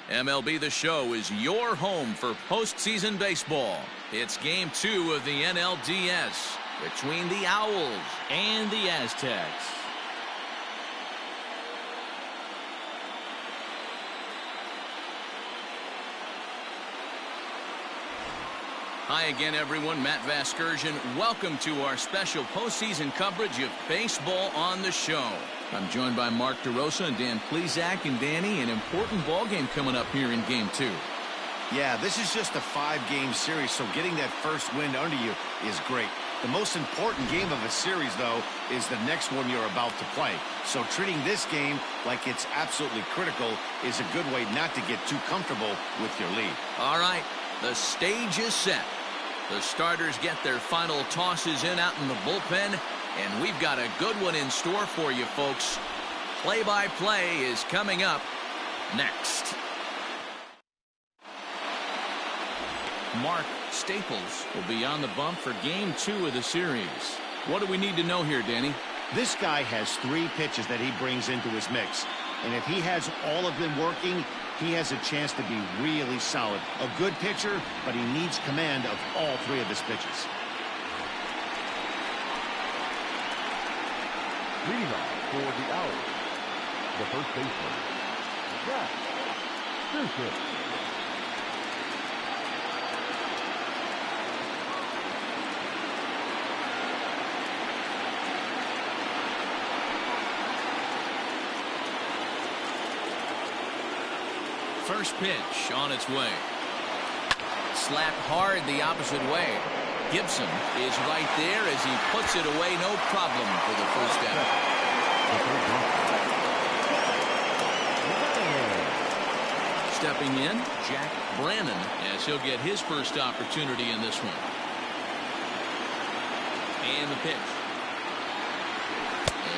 MLB The Show is your home for postseason baseball. It's Game 2 of the NLDS between the Owls and the Aztecs. Hi again, everyone. Matt Vasgersian. Welcome to our special postseason coverage of Baseball on the Show. I'm joined by Mark DeRosa and Dan Plesac. And Danny, an important ball game coming up here in Game 2. Yeah, this is just a 5-game series, so getting that first win under you is great. The most important game of a series, though, is the next one you're about to play. So treating this game like it's absolutely critical is a good way not to get too comfortable with your lead. All right, the stage is set. The starters get their final tosses in out in the bullpen, and we've got a good one in store for you, folks. Play-by-play is coming up next. Mark Staples will be on the bump for Game 2 of the series. What do we need to know here, Danny? This guy has 3 pitches that he brings into his mix, and if he has all of them working, he has a chance to be really solid. A good pitcher, but he needs command of all 3 of his pitches. Leading off for the Owls, the first baseman, Ncaa. First pitch on its way. Slapped hard the opposite way. Gibson is right there as he puts it away. No problem for the first out. Stepping in, Jack Brannon, as he'll get his first opportunity in this one. And the pitch.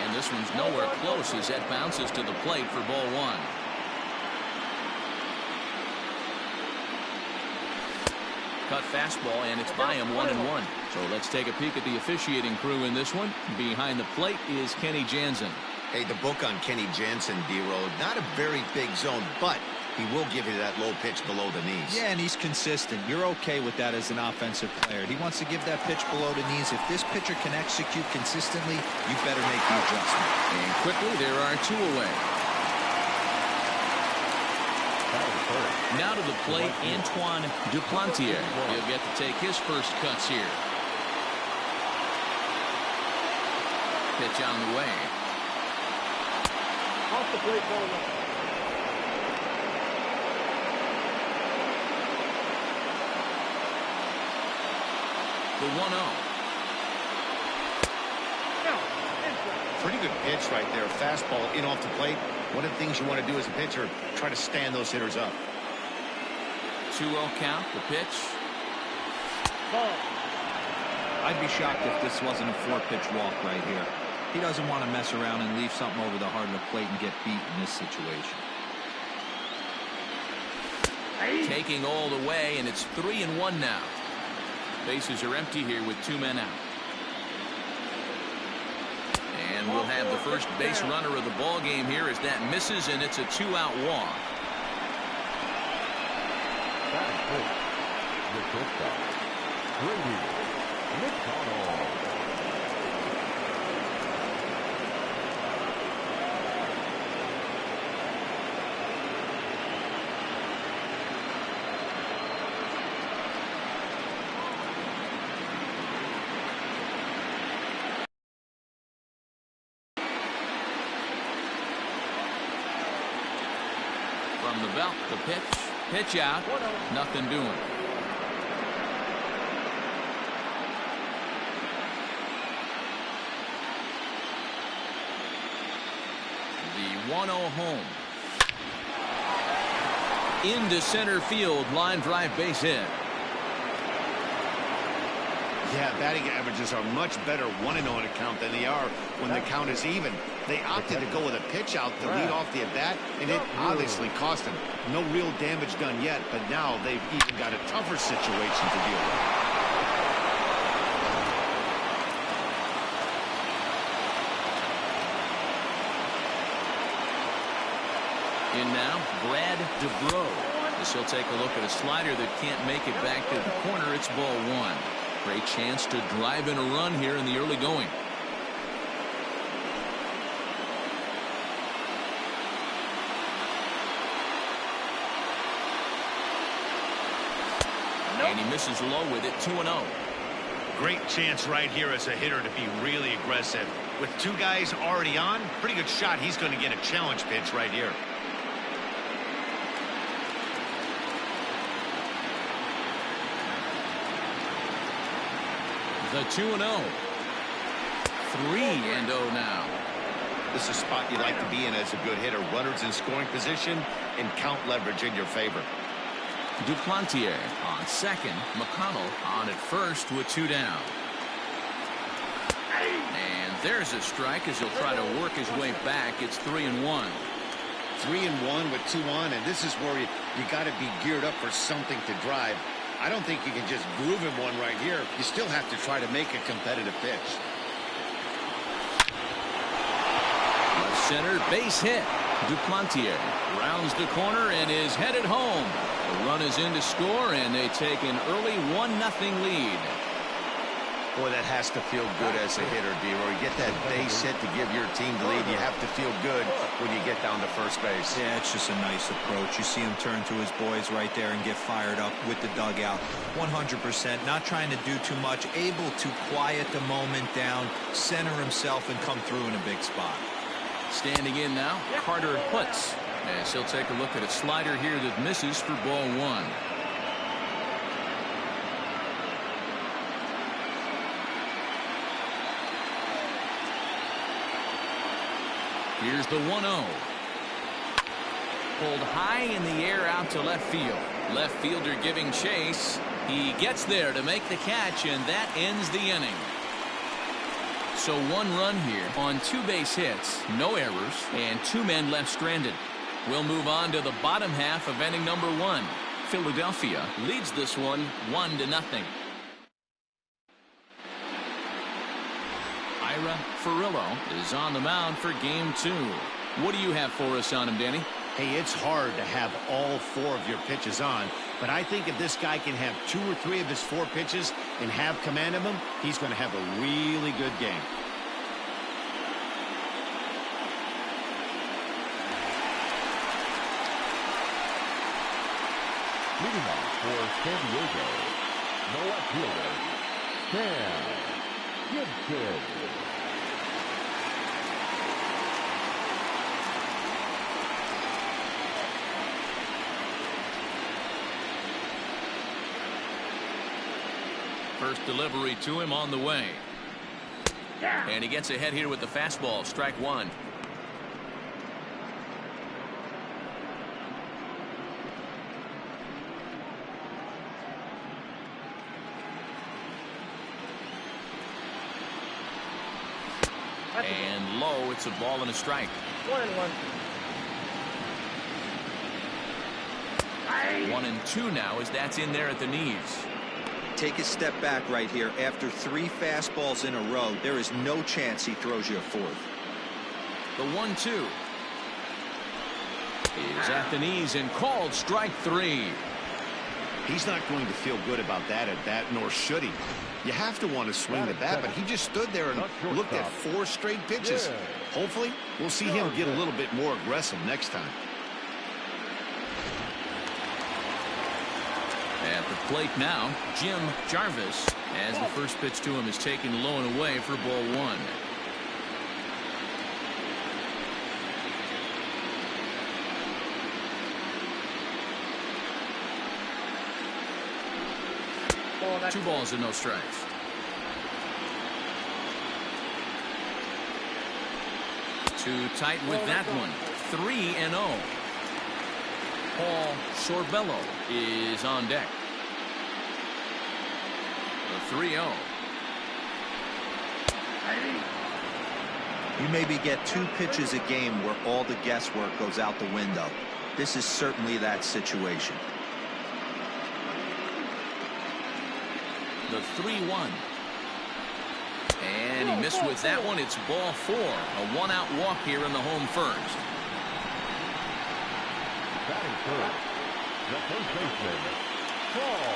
And this one's nowhere close as that bounces to the plate for ball 1. Cut fastball, and it's by him 1-1. So let's take a peek at the officiating crew in this one. Behind the plate is Kenny Jansen. Hey, the book on Kenny Jansen, D-Road, not a very big zone, but he will give you that low pitch below the knees. Yeah, and he's consistent. You're okay with that as an offensive player. He wants to give that pitch below the knees. If this pitcher can execute consistently, you better make the adjustment. And quickly, there are 2 away. Now to the plate, Antoine Duplantier. He'll get to take his first cuts here. Pitch on the way. Off the plate, ball 1. The 1-0. Pretty good pitch right there. Fastball in off the plate. One of the things you want to do as a pitcher, try to stand those hitters up. 2-0 count, the pitch. Ball. I'd be shocked if this wasn't a 4-pitch walk right here. He doesn't want to mess around and leave something over the heart of the plate and get beat in this situation. Taking all the way, and it's 3-1 now. Bases are empty here with 2 men out. And we'll have the first base runner of the ball game here as that misses, and it's a 2-out walk. From the belt, the pitch out, nothing doing. The 1-0 home. Into center field, line drive base hit. Yeah, batting averages are much better 1-0 in a count than they are when the count is even. They opted to go with a pitch out to lead off the at-bat, and it obviously cost them. No real damage done yet, but now they've even got a tougher situation to deal with. In now, Brad As he'll take a look at a slider that can't make it back to the corner. It's ball one. Great chance to drive in a run here in the early going. And he misses low with it. 2-0. Great chance right here as a hitter to be really aggressive. With two guys already on, pretty good shot. He's going to get a challenge pitch right here. The 2-0. 3-0 now. This is a spot you like to be in as a good hitter. Runners in scoring position and count leverage in your favor. Duplantier on second. McConnell on at first with 2 down. And there's a strike as he'll try to work his way back. It's 3-1. 3-1 with 2 on, and this is where you got to be geared up for something to drive. I don't think you can just groove him one right here. You still have to try to make a competitive pitch. Left center base hit. Duplantier rounds the corner and is headed home. The run is in to score, and they take an early 1-0 lead. Boy, that has to feel good as a hitter, D-Roy. You get that base hit to give your team the lead. You have to feel good when you get down to first base. Yeah, it's just a nice approach. You see him turn to his boys right there and get fired up with the dugout. 100%, not trying to do too much, able to quiet the moment down, center himself, and come through in a big spot. Standing in now, Carter Putz. As he'll take a look at a slider here that misses for ball one. Here's the 1-0. Pulled high in the air out to left field. Left fielder giving chase. He gets there to make the catch, and that ends the inning. So 1 run here on 2 base hits, no errors, and 2 men left stranded. We'll move on to the bottom half of inning number 1. Philadelphia leads this one 1-0. Ira Ferrillo is on the mound for game 2. What do you have for us on him, Danny? Hey, it's hard to have all 4 of your pitches on, but I think if this guy can have 2 or 3 of his 4 pitches and have command of them, he's going to have a really good game. Leading off for San Diego, no left fielder, Sam Gibson. First delivery to him on the way. And he gets ahead here with the fastball. Strike 1. And low, it's a ball and a strike. 1-1. 1-2 now as that's in there at the knees. Take a step back right here. After 3 fastballs in a row, there is no chance he throws you a 4th. The 1-2 is at the knees and called strike 3. He's not going to feel good about that at bat, nor should he. You have to want to swing the bat, but he just stood there and looked at 4 straight pitches. Hopefully, we'll see him get a little bit more aggressive next time. At the plate now, Jim Jarvis, as the first pitch to him is taken low and away for ball 1. Two balls and no strikes. Too tight with that one. 3-0. Paul Sorbello is on deck. The 3-0. You maybe get 2 pitches a game where all the guesswork goes out the window. This is certainly that situation. The 3-1. And he missed with that one. It's ball 4. A 1-out walk here in the home first. Batting third, the first baseman, Paul.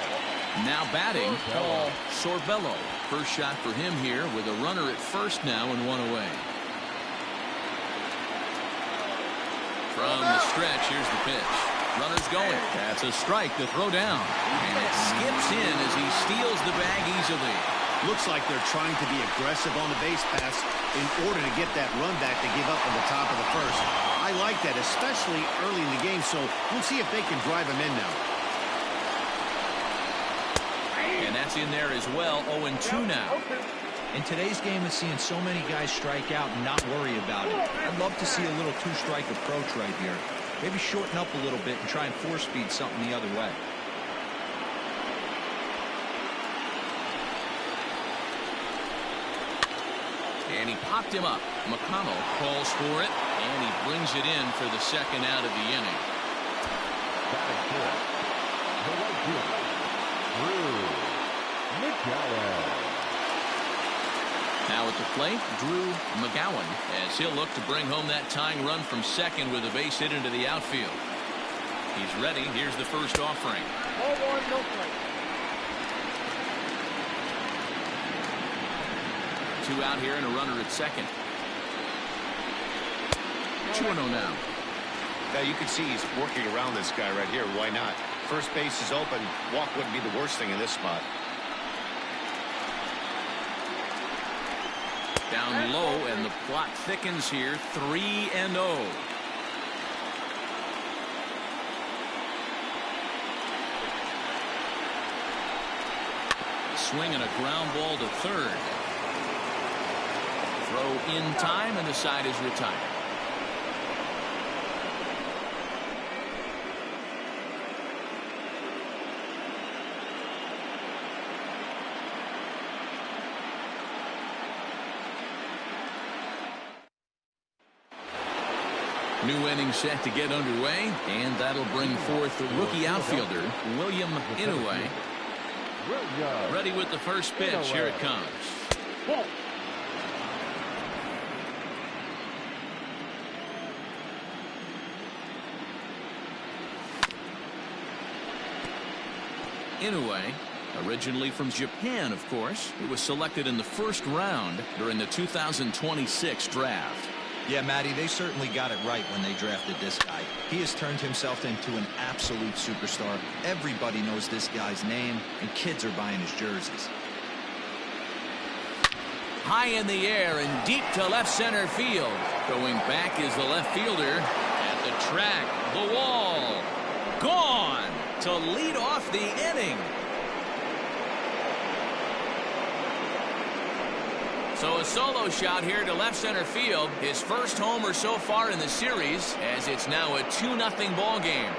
Now batting, Paul Sorbello. First shot for him here with a runner at first now and one away. From the stretch, here's the pitch. Runner's going. That's a strike to throw down. And it skips in as he steals the bag easily. Looks like they're trying to be aggressive on the base pass in order to get that run back they give up on the top of the first. I like that, especially early in the game, so we'll see if they can drive him in now. And that's in there as well, 0-2 now. In today's game, it's seeing so many guys strike out and not worry about it. I'd love to see a little two-strike approach right here. Maybe shorten up a little bit and try and force-feed something the other way. And he popped him up. McConnell calls for it, and he brings it in for the second out of the inning. Batting fourth, the right fielder, Ncaa. Now at the plate, Drew McGowan, as he'll look to bring home that tying run from second with a base hit into the outfield. He's ready. Here's the first offering. 0-1, no play. 2 out here and a runner at second. 2-0 now. Now you can see he's working around this guy right here. Why not? First base is open. Walk wouldn't be the worst thing in this spot. Down low, and the plot thickens here. 3-0. Swing and a ground ball to third. Throw in time, and the side is retired. New inning set to get underway, and that'll bring forth the rookie outfielder, William Ncaa. Ready with the first pitch. Here it comes. Ncaa, originally from Japan, of course. He was selected in the first round during the 2026 draft. Yeah, Matty, they certainly got it right when they drafted this guy. He has turned himself into an absolute superstar. Everybody knows this guy's name, and kids are buying his jerseys. High in the air and deep to left center field. Going back is the left fielder. At the track, the wall. Gone to lead off the inning. So a solo shot here to left center field. His first homer so far in the series, as it's now a 2-0 ball game.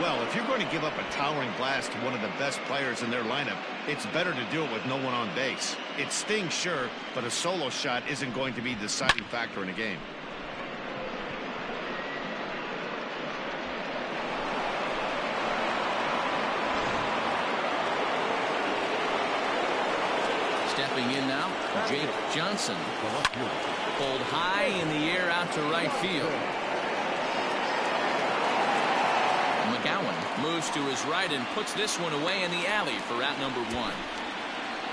Well, if you're going to give up a towering blast to one of the best players in their lineup, it's better to do it with no one on base. It stings, sure, but a solo shot isn't going to be the deciding factor in a game. Stepping in now, Jake Johnson. Pulled high in the air out to right field. McGowan moves to his right and puts this one away in the alley for out number 1.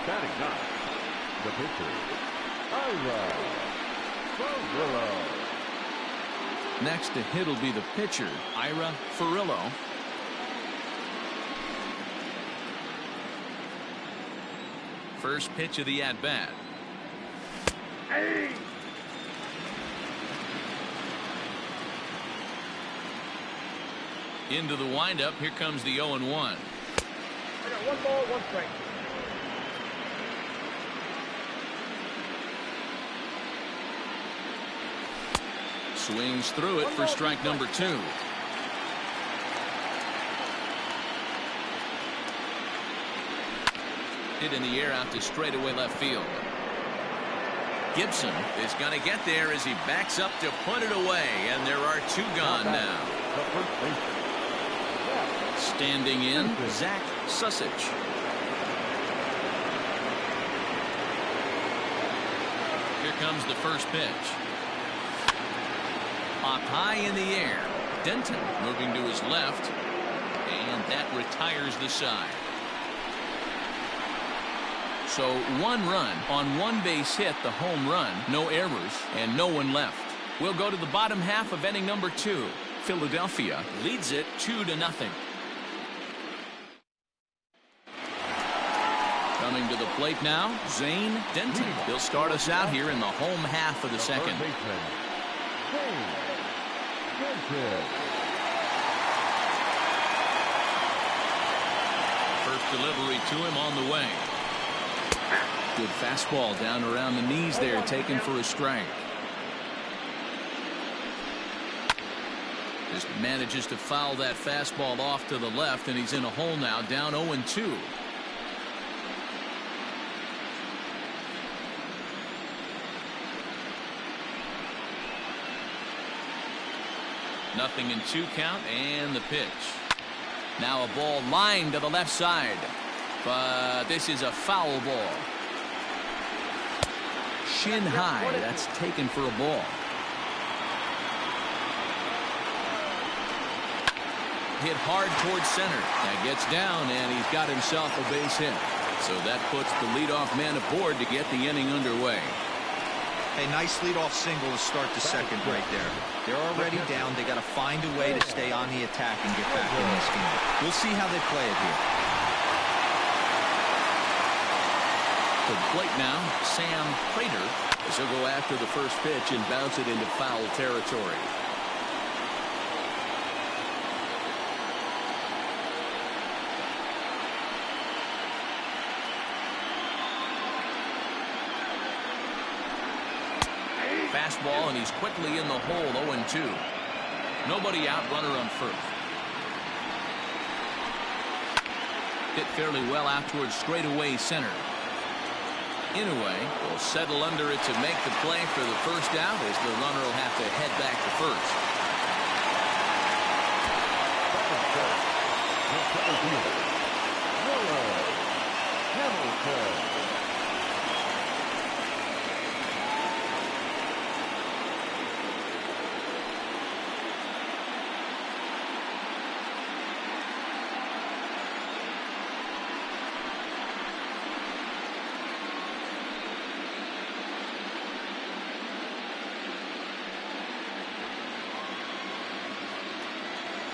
Batting ninth, the pitcher, Ira. Next to hit will be the pitcher, Ira Furillo. First pitch of the at-bat. Into the windup. Here comes the 0-1. I got 1 ball, 1 strike. Swings through it for strike number 2. Hit in the air out to straightaway left field. Gibson is going to get there as he backs up to put it away, and there are 2 gone now. Standing in, Zach Susich. Here comes the first pitch. Popped high in the air. Denton moving to his left. And that retires the side. So 1 run on 1 base hit, the home run, no errors, and no one left. We'll go to the bottom half of inning number 2. Philadelphia leads it 2-0. Coming to the plate now, Zane Denton. He'll start us out here in the home half of the second. First delivery to him on the way. Good fastball down around the knees there, taken for a strike. Just manages to foul that fastball off to the left, and he's in a hole now, down 0-2. Nothing in 2 count, and the pitch. Now a ball lined to the left side, but this is a foul ball. Shin high, that's taken for a ball. Hit hard towards center. That gets down, and he's got himself a base hit. So that puts the leadoff man aboard to get the inning underway. A nice leadoff single to start the second right there. They're already down. They got to find a way to stay on the attack and get back in this game. We'll see how they play it here. To the plate now, Sam Prater. As he'll go after the first pitch and bounce it into foul territory. Fastball, and he's quickly in the hole, 0-2. Nobody out, runner on first. Hit fairly well out towards straightaway center. Inoue will settle under it to make the play for the first out, as the runner will have to head back to first.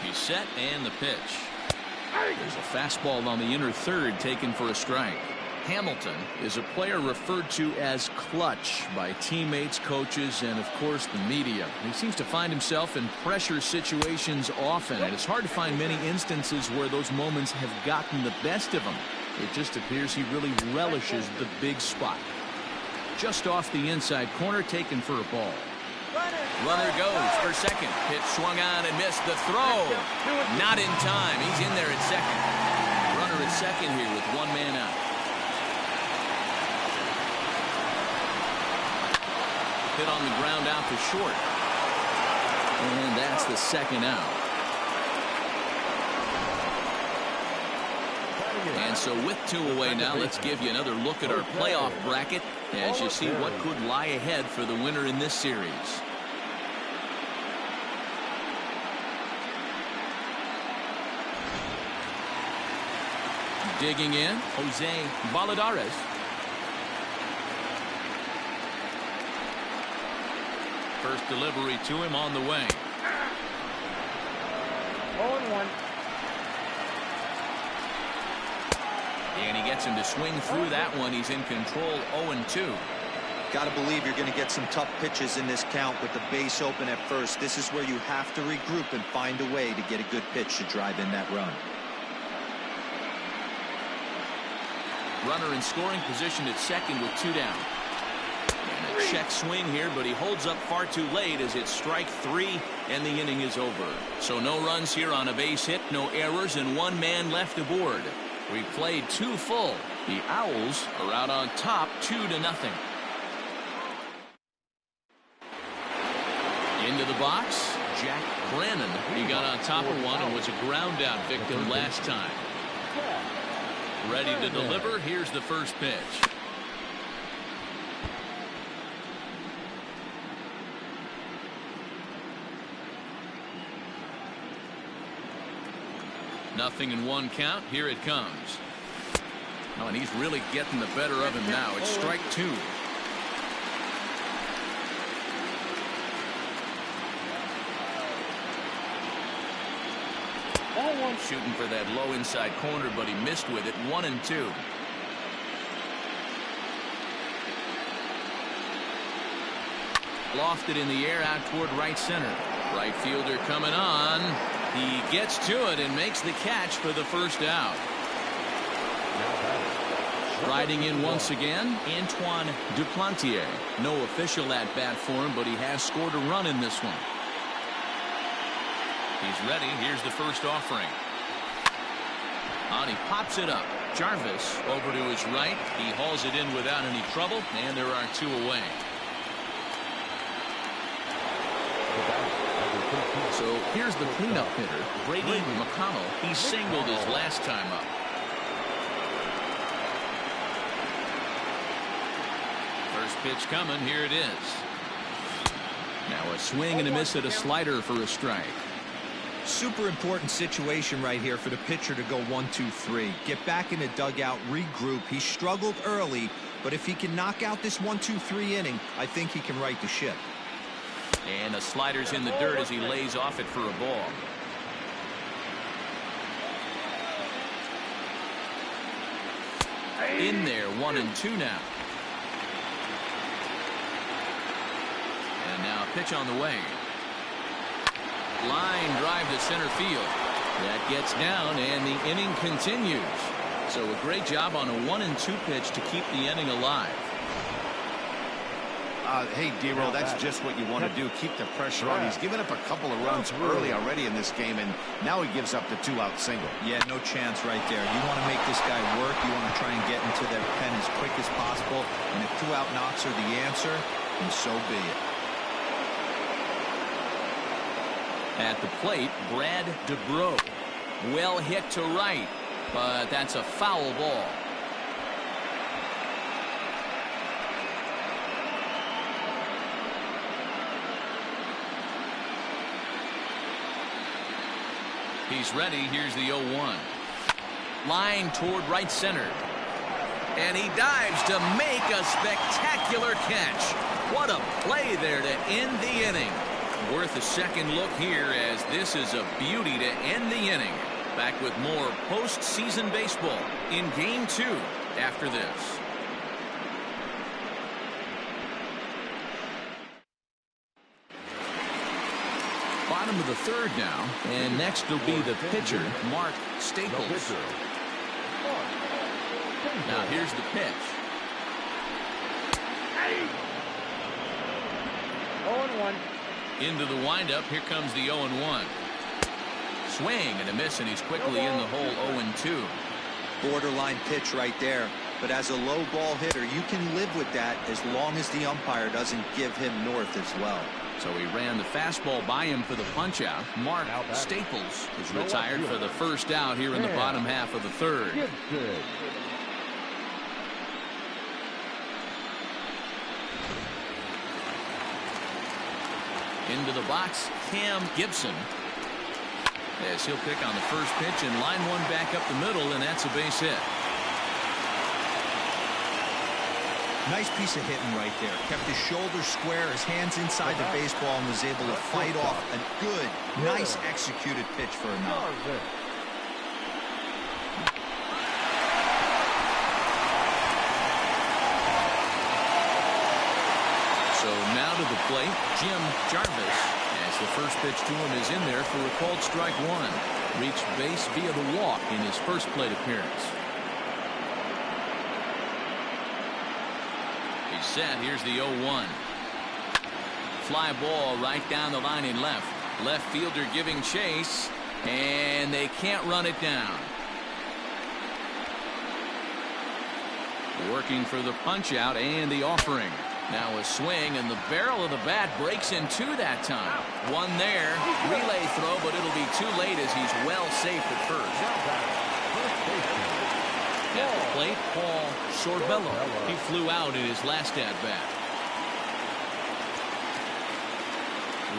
He's set, and the pitch. There's a fastball on the inner third, taken for a strike. Hamilton is a player referred to as clutch by teammates, coaches, and of course the media. He seems to find himself in pressure situations often, and it's hard to find many instances where those moments have gotten the best of him. It just appears he really relishes the big spot. Just off the inside corner, taken for a ball. Runner goes for second. Pitch swung on and missed. The throw. Not in time. He's in there at second. Runner at second here with 1 man out. Hit on the ground out to short. And that's the second out. And so with 2 away now, let's give you another look at our playoff bracket as you see what could lie ahead for the winner in this series. Digging in, Jose Valladares. First delivery to him on the way. 0-1. And he gets him to swing through that one. He's in control, 0-2. Got to believe you're going to get some tough pitches in this count with the base open at first. This is where you have to regroup and find a way to get a good pitch to drive in that run. Runner in scoring position at second with 2 down. And a check swing here, but he holds up far too late as it's strike 3 and the inning is over. So no runs here on a base hit, no errors, and 1 man left aboard. We played 2 full. The Owls are out on top 2-0. Into the box, Jack Brannon. He got on top of one and was a ground out victim last time. Ready to deliver. Here's the first pitch. 0-1 count. Here it comes. Oh, and he's really getting the better of him now. It's strike 2. Shooting for that low inside corner, but he missed with it. 1-2. Lofted in the air out toward right center. Right fielder coming on. He gets to it and makes the catch for the first out. Riding in once again, Antoine Duplantier. No official at bat for him, but he has scored a run in this one. He's ready. Here's the first offering. And he pops it up. Jarvis over to his right. He hauls it in without any trouble, and there are 2 away. So here's the cleanup hitter, Brady McConnell. He singled his last time up. First pitch coming. Here it is. Now a swing and a miss at a slider for a strike. Super important situation right here for the pitcher to go 1-2-3. Get back in the dugout, regroup. He struggled early, but if he can knock out this 1-2-3 inning, I think he can right the ship. And the slider's in the dirt as he lays off it for a ball. In there, 1-2 now. And now a pitch on the way. Line drive to center field. That gets down, and the inning continues. So a great job on a 1-2 pitch to keep the inning alive. Hey, D-Roll, that's just what you want to do. Keep the pressure on. He's given up a couple of runs early already in this game, and now he gives up the 2-out single. Yeah, no chance right there. You want to make this guy work. You want to try and get into their pen as quick as possible. And if 2-out knocks are the answer, then so be it. At the plate, Brad DeBro. Well hit to right, but that's a foul ball. He's ready. Here's the 0-1. Line toward right center. And he dives to make a spectacular catch. What a play there to end the inning. Worth a second look here, as this is a beauty to end the inning. Back with more postseason baseball in Game 2 after this. Bottom of the third now, and next will be the pitcher, Mark Staples. Now here's the pitch. 0-1. Into the windup. Here comes the 0-1. Swing and a miss, and he's quickly in the hole. 0-2. Borderline pitch right there. But as a low ball hitter, you can live with that as long as the umpire doesn't give him north as well. So he ran the fastball by him for the punch out. Mark Staples is retired for the first out here in the bottom half of the third. Into the box, Cam Gibson. As he'll pick on the first pitch and line one back up the middle, and that's a base hit. Nice piece of hitting right there. Kept his shoulders square, his hands inside the baseball, and was able to fight off a good, nice executed pitch for a knock. So now to the plate, Jim Jarvis. As the first pitch to him is in there for a called strike one. Reached base via the walk in his first plate appearance. He's set. Here's the 0-1. Fly ball right down the line in left. Left fielder giving chase, and they can't run it down. Working for the punch out and the offering. Now a swing, and the barrel of the bat breaks in two that time. One there, relay throw, but it'll be too late as he's well safe at first. At the plate, Paul Sorbello. He flew out in his last at-bat.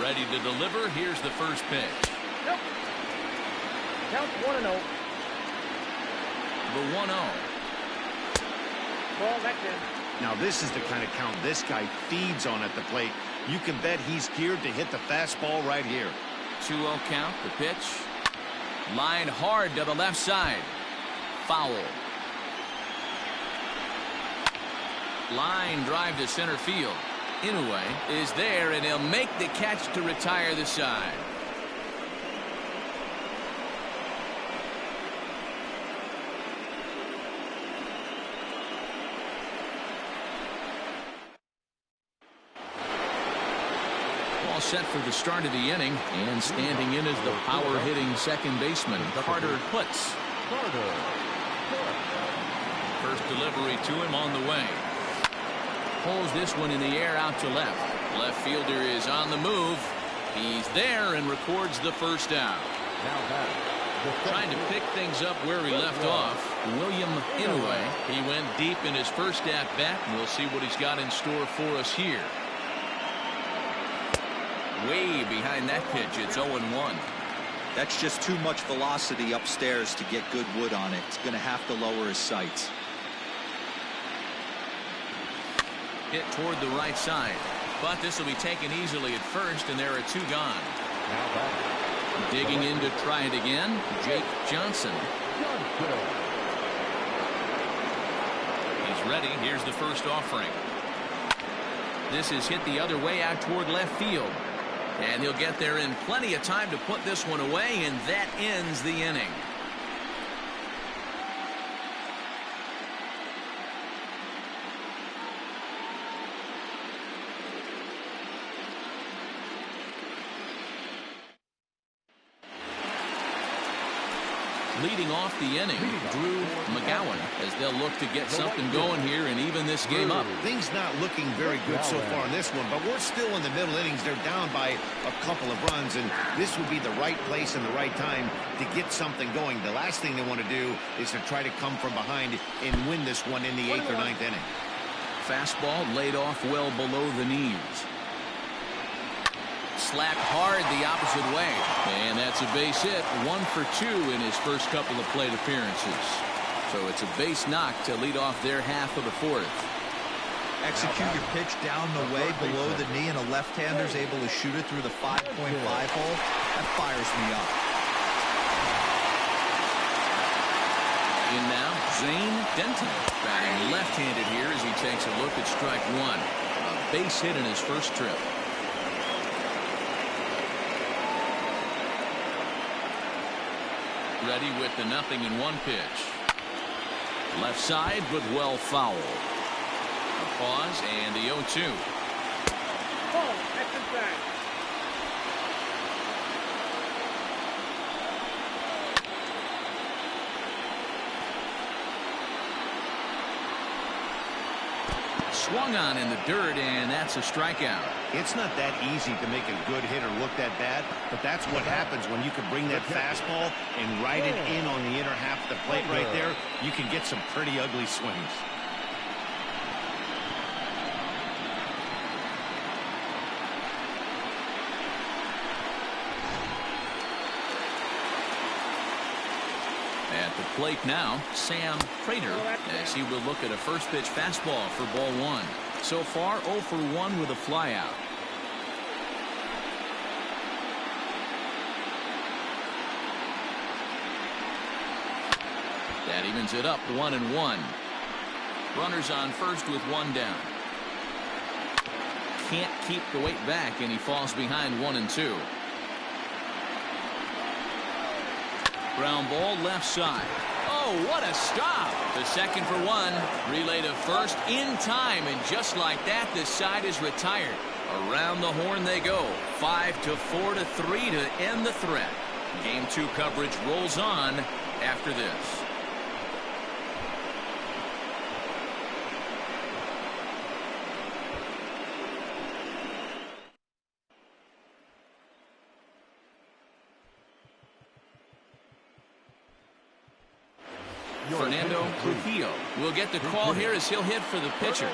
Ready to deliver. Here's the first pitch. Count 1-0. The 1-0. Ball, that's in. Now this is the kind of count this guy feeds on at the plate. You can bet he's geared to hit the fastball right here. 2-0 count. The pitch. Line hard to the left side. Foul. Line drive to center field. Ncaa is there, and he'll make the catch to retire the side. All set for the start of the inning, and standing in is the power-hitting second baseman, Carter Putz. First delivery to him on the way. Pulls this one in the air out to left. Left fielder is on the move. He's there and records the first out. Trying to pick things up where he left off, William Ncaa. He went deep in his first at-bat, and we'll see what he's got in store for us here. Way behind that pitch. It's 0-1. That's just too much velocity upstairs to get good wood on it. He's going to have to lower his sights. Hit toward the right side, but this will be taken easily at first, and there are two gone. Digging in to try it again, Jake Johnson. He's ready. Here's the first offering. This is hit the other way out toward left field. And he'll get there in plenty of time to put this one away, and that ends the inning. Leading off the inning, Drew McGowan, as they'll look to get something going here and even this game up. Things not looking very good so far in this one, but we're still in the middle innings. They're down by a couple of runs, and this would be the right place and the right time to get something going. The last thing they want to do is to try to come from behind and win this one in the 8th or 9th inning. Fastball laid off well below the knees. Slapped hard the opposite way, and that's a base hit. 1 for 2 in his first couple of plate appearances. So it's a base knock to lead off their half of the 4th. Execute your pitch down the way below the knee, and a left-hander's able to shoot it through the 5.5 hole. That fires me up. In now, Zane Denton, batting left-handed here as he takes a look at strike one. A base hit in his first trip. Ready with the 0-1 pitch. Left side, but well foul. A pause and the 0-2. Ball, that's inside. Swung on in the dirt, and that's a strikeout. It's not that easy to make a good hitter look that bad, but that's what happens when you can bring that fastball and ride it in on the inner half of the plate right there. You can get some pretty ugly swings. At the plate now, Sam Prater, as he will look at a first pitch fastball for ball one. So far, 0 for 1 with a flyout. That evens it up 1-1. Runners on first with 1 down. Can't keep the weight back, and he falls behind 1-2. Ground ball left side. Oh, what a stop. The second for 1. Relay to first in time, and just like that, this side is retired. Around the horn they go. 5-4 to 3 to end the threat. Game 2 coverage rolls on after this. Fernando Trujillo will get the call here as he'll hit for the pitcher.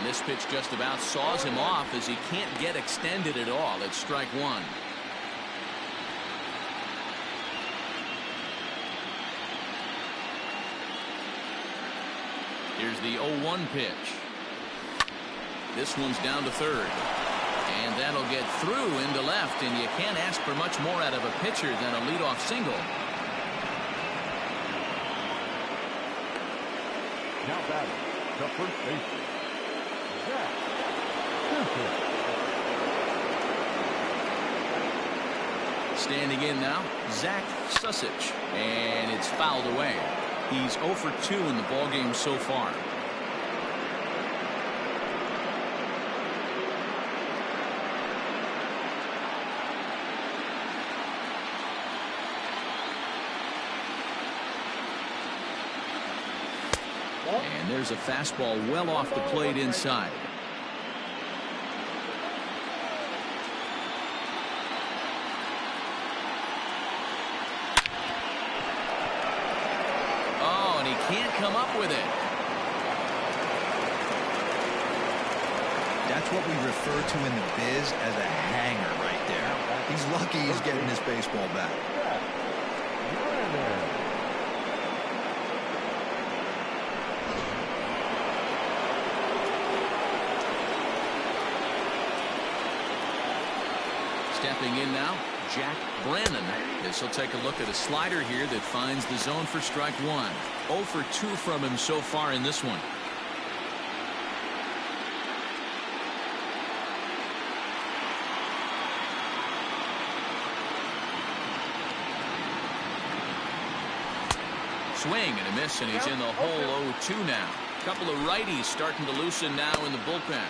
this pitch just about saws him off as he can't get extended at all. It's strike one. Here's the 0-1 pitch. This one's down to third. And that'll get through into left, and you can't ask for much more out of a pitcher than a leadoff single. Now batting, the first baseman, Standing in now, Ncaa, and it's fouled away. He's 0 for 2 in the ballgame so far. And there's a fastball well off the plate inside. Oh, and he can't come up with it. That's what we refer to in the biz as a hanger right there. He's lucky he's getting his baseball back. Stepping in now, Jack Brannon. This will take a look at a slider here that finds the zone for strike one. 0 for 2 from him so far in this one. Swing and a miss, and he's in the hole 0-2 now. A couple of righties starting to loosen now in the bullpen.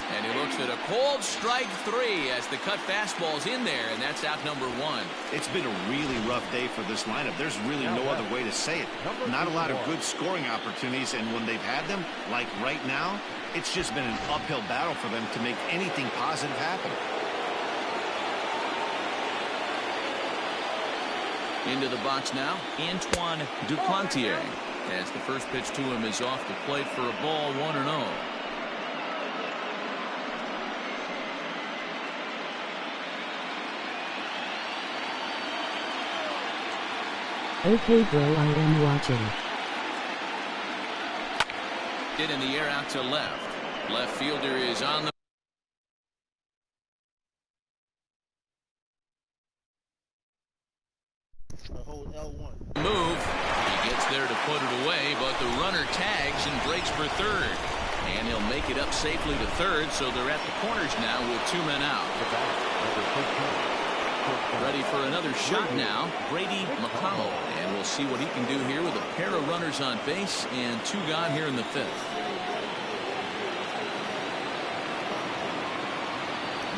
And he looks at a cold strike 3 as the cut fastball's in there, and that's out number 1. It's been a really rough day for this lineup. There's really no other way to say it. Not a lot of good scoring opportunities, and when they've had them, like right now, it's just been an uphill battle for them to make anything positive happen. Into the box now, Antoine Duplantier, as the first pitch to him is off the plate for a ball, 1-0. Okay bro, I am watching. Hit in the air out to left. Left fielder is on the move. He gets there to put it away, but the runner tags and breaks for third. And he'll make it up safely to third, so they're at the corners now with 2 men out. Ready for another shot now, Brady McConnell. And we'll see what he can do here with a pair of runners on base and 2 gone here in the 5th.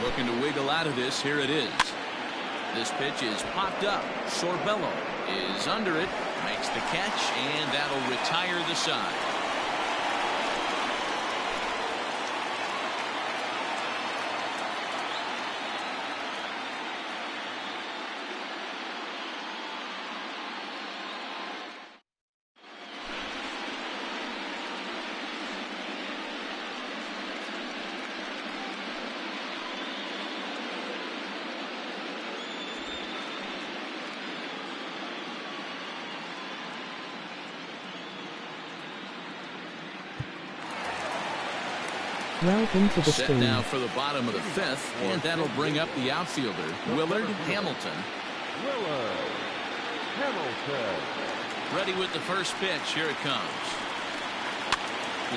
Looking to wiggle out of this. Here it is. This pitch is popped up. Sorbello is under it, makes the catch, and that'll retire the side. Welcome to the Set stream. now for the bottom of the 5th, and that'll bring up the outfielder, Willard Hamilton. Ready with the first pitch. Here it comes.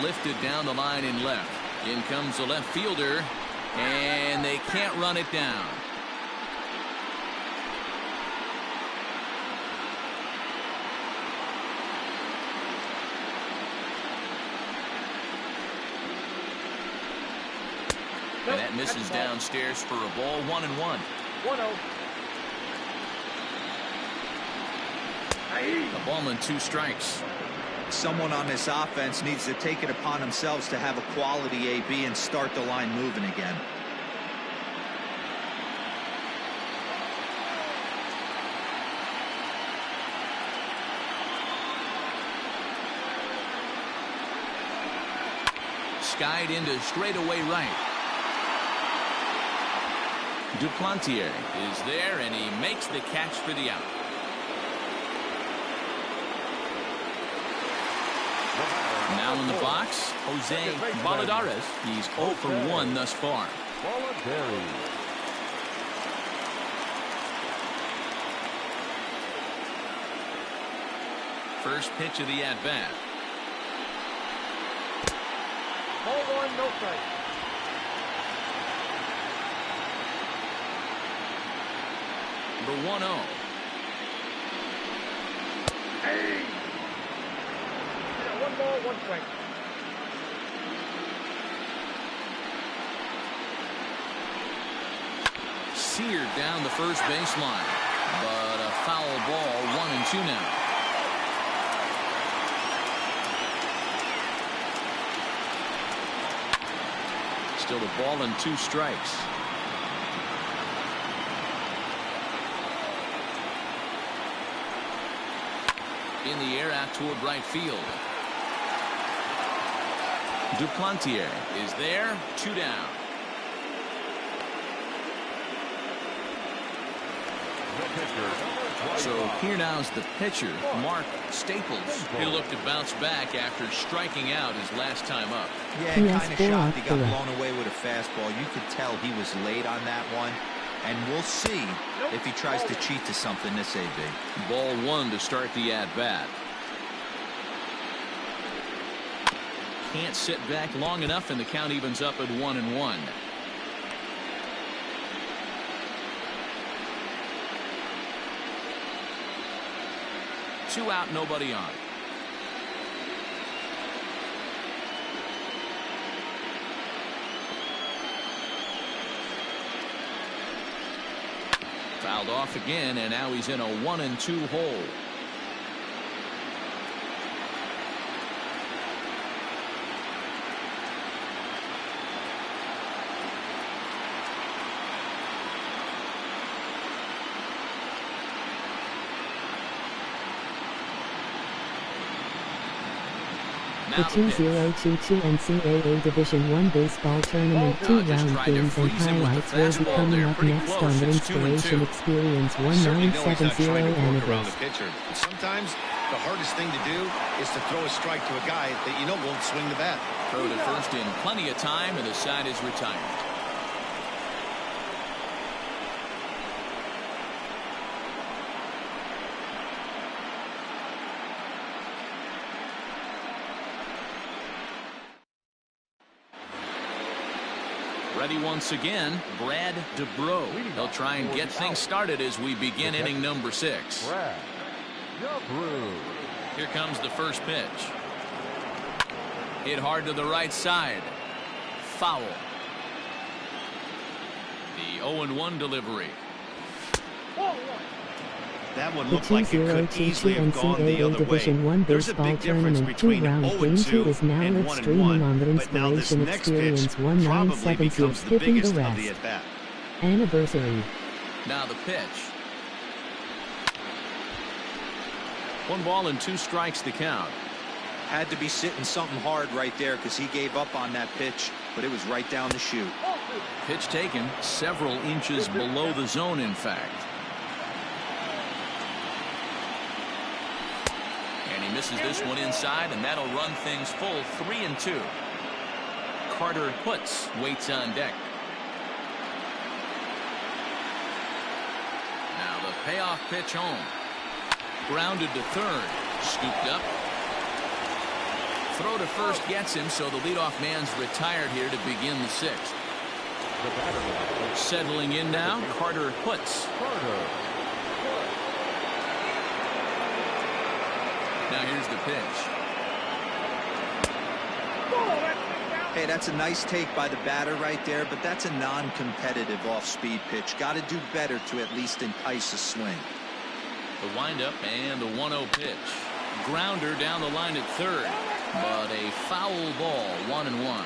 Lifted down the line in left. In comes the left fielder, and they can't run it down. And that misses downstairs for a ball, 1-1. 1-0. A ball and 2 strikes. Someone on this offense needs to take it upon themselves to have a quality AB and start the line moving again. Skied into straightaway right. Duplantier is there, and he makes the catch for the out. Now in the box, Jose Valladares. He's 0 for 1 thus far. First pitch of the at-bat. Ball 1, no strike. The 1-0. Hey! 1 ball, 1 strike. Seared down the first baseline, but a foul ball. 1-2 now. Still a ball and 2 strikes. In the air out toward right field. Duplantier is there. 2 down. So here now is the pitcher, Mark Staples. He looked to bounce back after striking out his last time up. Yeah, kind of shocked he got blown away with a fastball. You could tell he was late on that one. And we'll see if he tries to cheat to something this AB. Ball 1 to start the at-bat. Can't sit back long enough, and the count evens up at 1-1. Two out, nobody on. Fouled off again, and now he's in a 1-2 hole. The 2022 NCAA Division I Baseball Tournament 2-round games and highlights will be coming up next on the Inspiration Experience 1970 Anniversary. Sometimes the hardest thing to do is to throw a strike to a guy that you know won't swing the bat. Throw to first in plenty of time, and the side is retired. Ready once again, Brad DeBro. He'll try and get things started as we begin inning number 6. Brad DeBro. Here comes the first pitch. Hit hard to the right side. Foul. The 0-1 delivery. That one The looked like it could 2022 easily have gone the NCAA other way. Division I There's a Baseball big difference Tournament between 2-round Game 2 is now and live streaming on the 1-1. But now this Inspiration next Experience pitch probably 1970 becomes the Skipping biggest the of the Rest. at-bat. Anniversary. Now the pitch. 1 ball and 2 strikes the count. Had to be sitting something hard right there because he gave up on that pitch, but it was right down the chute. Pitch taken several inches below the zone, in fact. And he misses this one inside, and that'll run things full. 3-2. Carter Puts waits on deck. Now the payoff pitch home. Grounded to third. Scooped up. Throw to first gets him, so the leadoff man's retired here to begin the 6th. Settling in now, Carter Puts. Now here's the pitch. Hey, that's a nice take by the batter right there, but that's a non-competitive off-speed pitch. Got to do better to at least entice a swing. The windup and the 1-0 pitch. grounder down the line at third, but a foul ball, 1-1.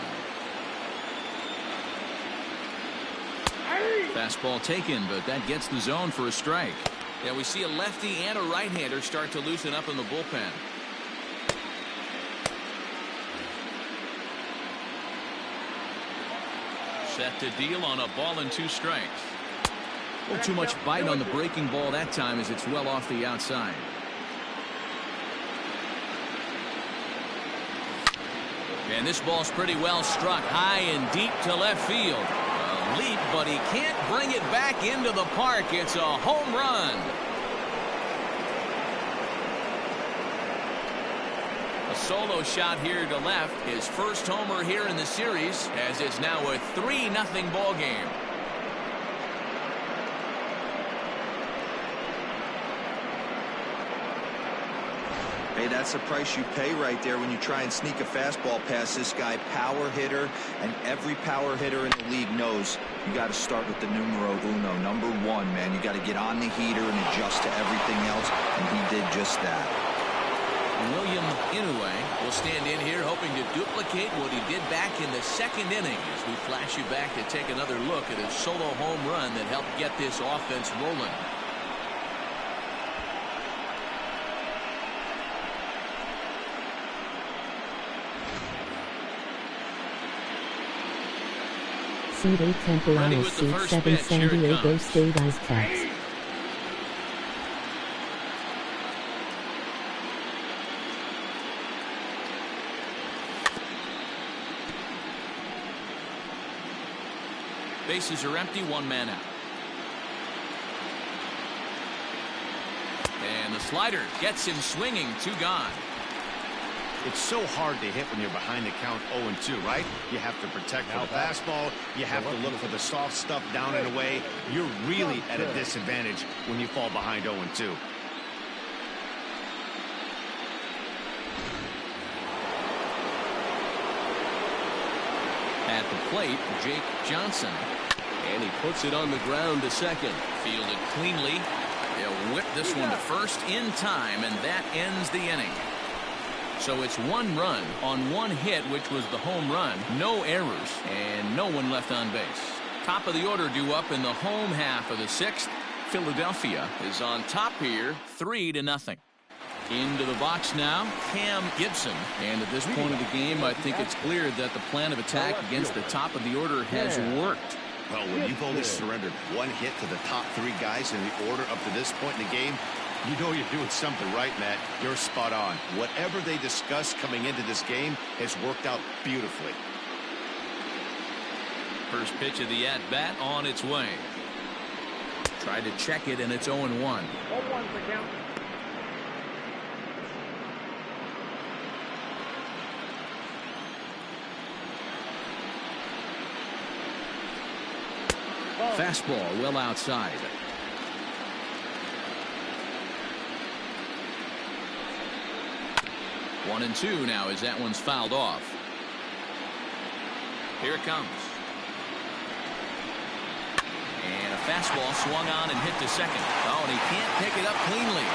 Fastball taken, but that gets the zone for a strike. Yeah, we see a lefty and a right-hander start to loosen up in the bullpen. Set to deal on a ball and 2 strikes. A little too much bite on the breaking ball that time as it's well off the outside. And this ball's pretty well struck high and deep to left field. A leap, but he can't bring it back into the park. It's a home run. A solo shot here to left. His first homer here in the series, as it's now a 3-0 ball game. Hey, that's the price you pay right there when you try and sneak a fastball past this guy. Power hitter, and every power hitter in the league knows you got to start with the numero uno, number 1, man. You got to get on the heater and adjust to everything else, and he did just that. William Ncaa will stand in here hoping to duplicate what he did back in the 2nd inning as we flash you back to take another look at a solo home run that helped get this offense rolling. Seed 8 Temporada, Seed 7 San Diego State AZTECS. Bases are empty, 1 man out. And the slider gets him swinging, 2 gone. It's so hard to hit when you're behind the count 0-2, right? You have to protect for the fastball. You have to look for the soft stuff down and away. You're really at a disadvantage when you fall behind 0-2. At the plate, Jake Johnson. And he puts it on the ground to second. Fielded cleanly. They'll whip this one to first in time, and that ends the inning. So it's 1 run on 1 hit, which was the home run. No errors, and no one left on base. Top of the order due up in the home half of the 6th. Philadelphia is on top here, 3-0. Into the box now, Cam Gibson. And at this point of the game, I think it's clear that the plan of attack against the top of the order has worked. Well, when you've only surrendered 1 hit to the top 3 guys in the order up to this point in the game, you know you're doing something right, Matt. You're spot on. Whatever they discussed coming into this game has worked out beautifully. First pitch of the at-bat on its way. Tried to check it, and it's 0-1. 0-1 for count. Fastball well outside. One and 2 now as that one's fouled off. Here it comes. And a fastball swung on and hit to second. Oh, and he can't pick it up cleanly.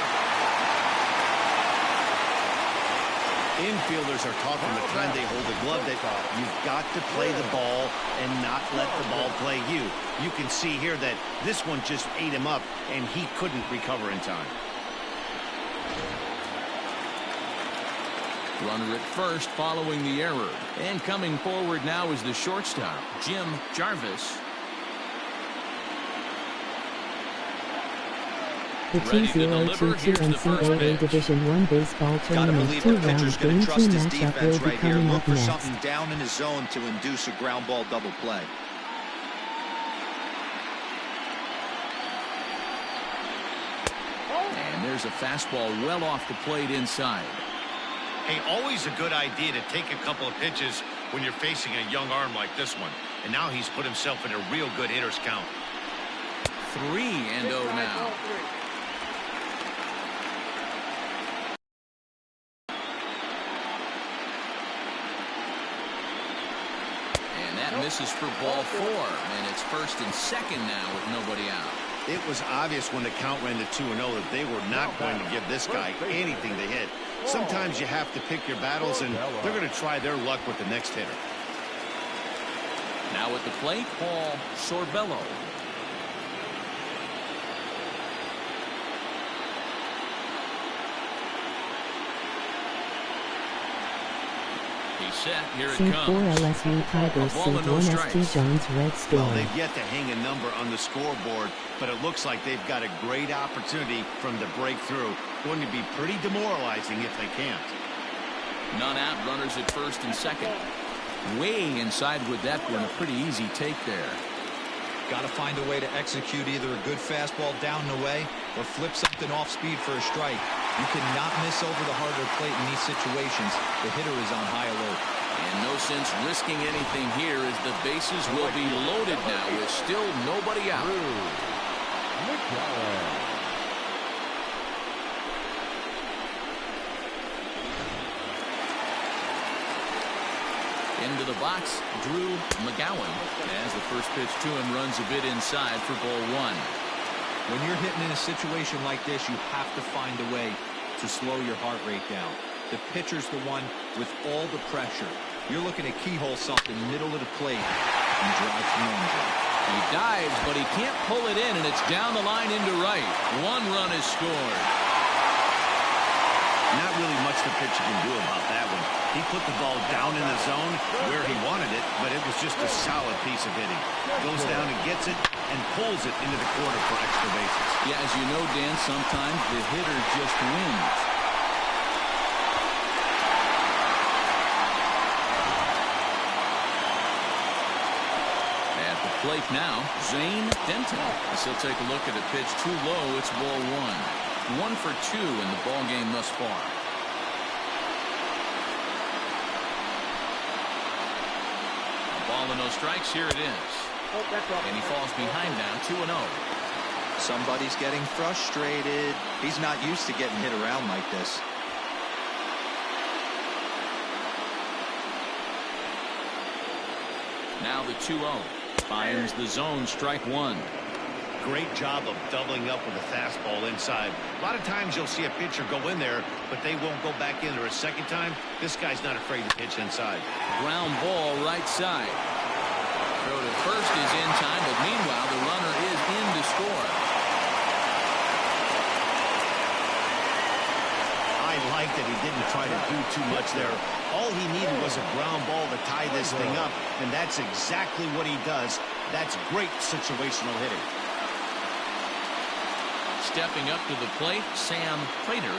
Infielders are taught from the time they hold the glove that you've got to play the ball and not let the ball play you. You can see here that this one just ate him up, and he couldn't recover in time. Runner at first following the error. And coming forward now is the shortstop, Jim Jarvis. The 2022 Ncaa Division 1 baseball tournament 2-round Game 2 matchup will be coming up Look for next. something down in his zone to induce a ground ball double play. And there's a fastball well off the plate inside. Hey, always a good idea to take a couple of pitches when you're facing a young arm like this one. And now he's put himself in a real good hitter's count. 3-0 now. And that misses for ball 4. And it's first and second now with nobody out. It was obvious when the count ran to 2-0 that they were not going to give this guy anything to hit. Sometimes you have to pick your battles, and they're going to try their luck with the next hitter. Now at the plate, Paul Sorbello. He's set. Here it Sync 4 comes. LSU Tigers, Sync 1 ST Jones Red Storm. Well, they've yet to hang a number on the scoreboard, but it looks like they've got a great opportunity from the breakthrough. Going to be pretty demoralizing if they can't. None out, runners at first and second. Way inside with that one, a pretty easy take there. Got to find a way to execute either a good fastball down the way or flip something off speed for a strike. You cannot miss over the harder plate in these situations. The hitter is on high alert. And no sense risking anything here as the bases will be loaded now with still nobody out. Into the box, Drew McGowan, as the first pitch to him runs a bit inside for ball one. When you're hitting in a situation like this, you have to find a way to slow your heart rate down. The pitcher's the one with all the pressure. You're looking to keyhole something middle of the plate and drive from Ncaa. He dives, but he can't pull it in, and it's down the line into right. One run is scored. Not really much the pitcher can do about that one. He put the ball down in the zone where he wanted it, but it was just a solid piece of hitting. Goes down and gets it and pulls it into the corner for extra bases. Yeah, as you know, Dan, sometimes the hitter just wins. At the plate now, Zane Denton. As he'll take a look at a pitch too low, it's ball one. 1 for 2 in the ball game thus far. A ball and no strikes. Here it is. And he falls behind now, 2-0. Somebody's getting frustrated. He's not used to getting hit around like this. Now the 2-0. Finds the zone, strike one. Great job of doubling up with a fastball inside. A lot of times you'll see a pitcher go in there, but they won't go back in there a second time. This guy's not afraid to pitch inside. Ground ball right side. Throw to first is in time, but meanwhile the runner is in to score. I like that he didn't try to do too much there. All he needed was a ground ball to tie this thing up, and that's exactly what he does. That's great situational hitting. Stepping up to the plate, Sam Prater.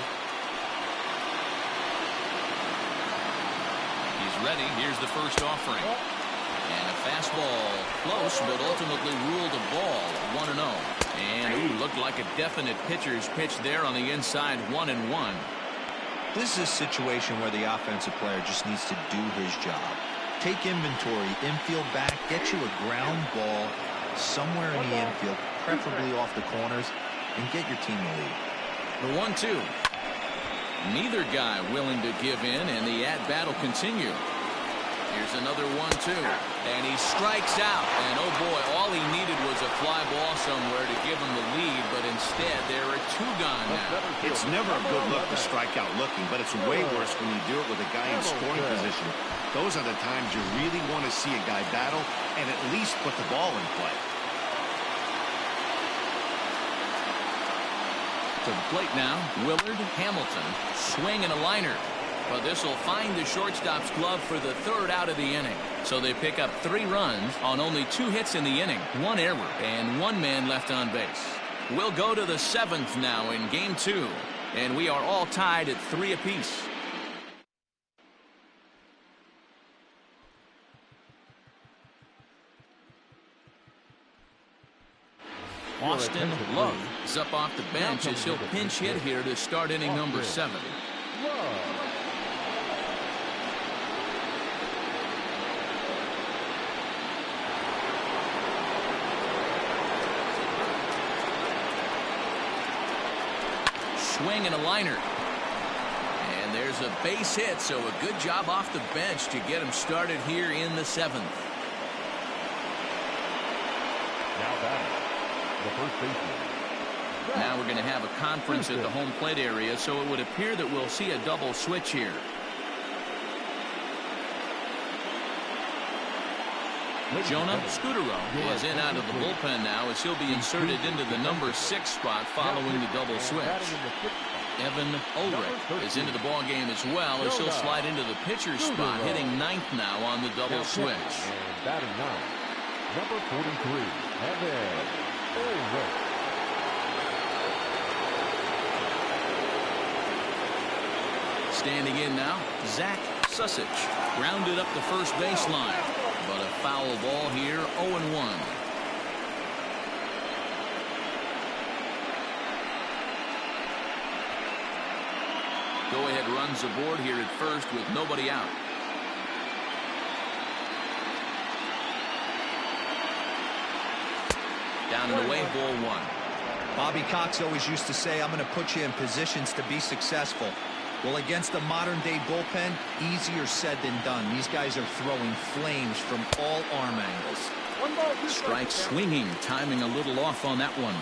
He's ready. Here's the first offering. And a fastball close, but ultimately ruled a ball. 1-0. And ooh, looked like a definite pitcher's pitch there on the inside. 1-1. This is a situation where the offensive player just needs to do his job. Take inventory, infield back, get you a ground ball somewhere in the infield, preferably off the corners, and get your team the lead. The 1-2. Neither guy willing to give in, and the at-bat will continue. Here's another 1-2. And he strikes out. And oh boy, all he needed was a fly ball somewhere to give him the lead, but instead there are two gone now. It's never a good look to strike out looking, but it's way worse when you do it with a guy in scoring position. Those are the times you really want to see a guy battle and at least put the ball in play. To the plate now, Willard Hamilton. Swing and a liner. But this will find the shortstop's glove for the third out of the inning. So they pick up 3 runs on only 2 hits in the inning, 1 error, and 1 man left on base. We'll go to the 7th now in game 2, and we are all tied at 3 apiece. Austin Love is up off the bench as he'll pinch hit here to start inning number 7. Swing and a liner. And there's a base hit, so a good job off the bench to get him started here in the 7th. Now batting, the first baseman. Now we're going to have a conference at the home plate area, so it would appear that we'll see a double switch here. Jonah Scudero is in out of the bullpen now as he'll be inserted into the number 6 spot following the double switch. Evan Ulrich is into the ball game as well as he'll slide into the pitcher's spot, hitting 9th now on the double switch. And batting 9, number 43, Evan Ulrich. Standing in now, Zach Susich grounded up the first baseline. But a foul ball here, 0-1. Go-ahead runs aboard here at first with nobody out. Down and away, ball 1. Bobby Cox always used to say, I'm going to put you in positions to be successful. Well, against a modern-day bullpen, easier said than done. These guys are throwing flames from all arm angles. Strike swinging, timing a little off on that one.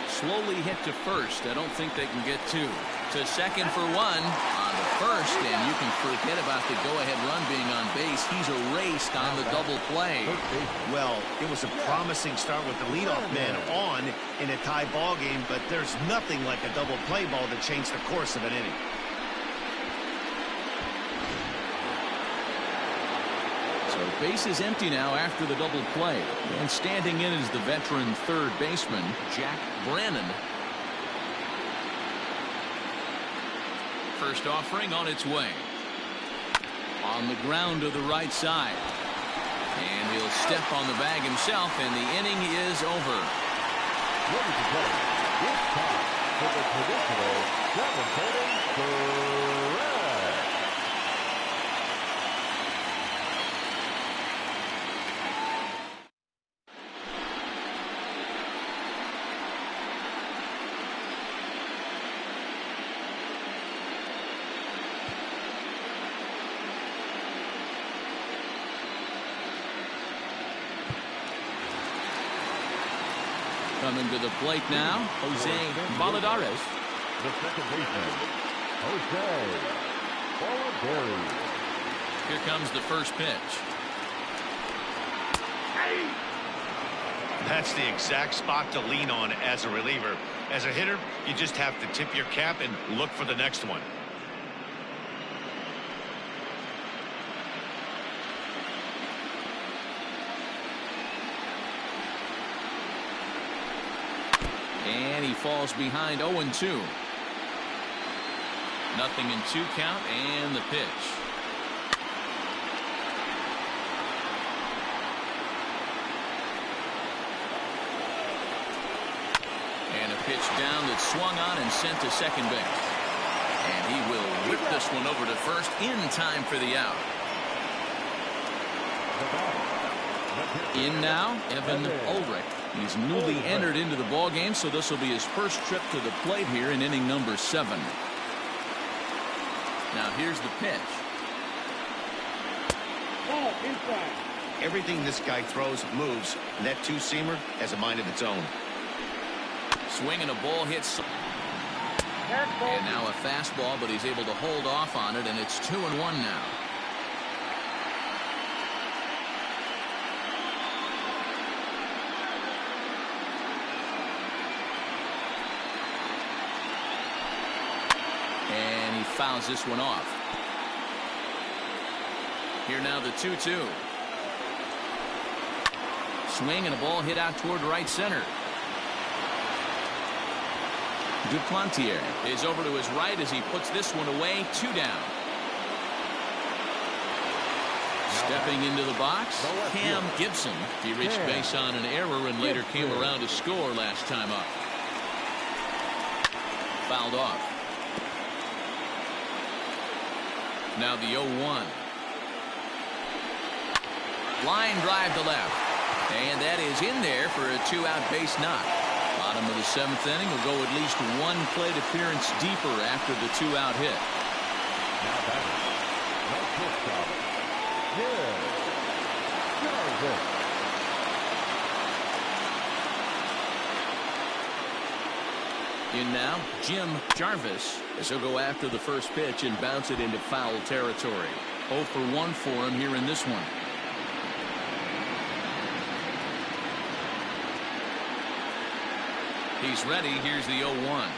Slowly hit to first. I don't think they can get 2. To second for 1 on the first, and you can forget about the go-ahead run being on base. He's erased on the double play. Well, it was a promising start with the leadoff man on in a tie ball game, but there's nothing like a double play ball to change the course of an inning. So base is empty now after the double play, and standing in is the veteran third baseman Jack Brannon. First offering on its way. On the ground to the right side. And he'll step on the bag himself, and the inning is over. Ladies and gentlemen, it's time for the traditional 7th inning threat. Coming to the plate now, Jose Valladares. The second baseman, Jose Valladares. Here comes the first pitch. That's the exact spot to lean on as a reliever. As a hitter, you just have to tip your cap and look for the next one. And he falls behind 0-2. Nothing in 2 count, and the pitch. And a pitch down that's swung on and sent to second base. And he will whip this one over to first in time for the out. In now, Evan Ulrich. He's newly entered into the ball game, so this will be his first trip to the plate here in inning number 7. Now here's the pitch. Ball inside. Everything this guy throws moves, and that two-seamer has a mind of its own. Swinging a ball hits. And now a fastball, but he's able to hold off on it, and it's 2-1 now. And he fouls this one off. Here now the 2-2. Swing and a ball hit out toward right center. Duplantier is over to his right as he puts this one away. 2 down. Stepping into the box, Cam Gibson. He reached base on an error and later came around to score last time up. Fouled off. Now the 0-1. Line drive to left. And that is in there for a 2-out base knock. Bottom of the 7th inning will go at least 1 plate appearance deeper after the 2-out hit. In now, Jim Jarvis, as he'll go after the first pitch and bounce it into foul territory. 0 for 1 for him here in this one. He's ready. Here's the 0-1.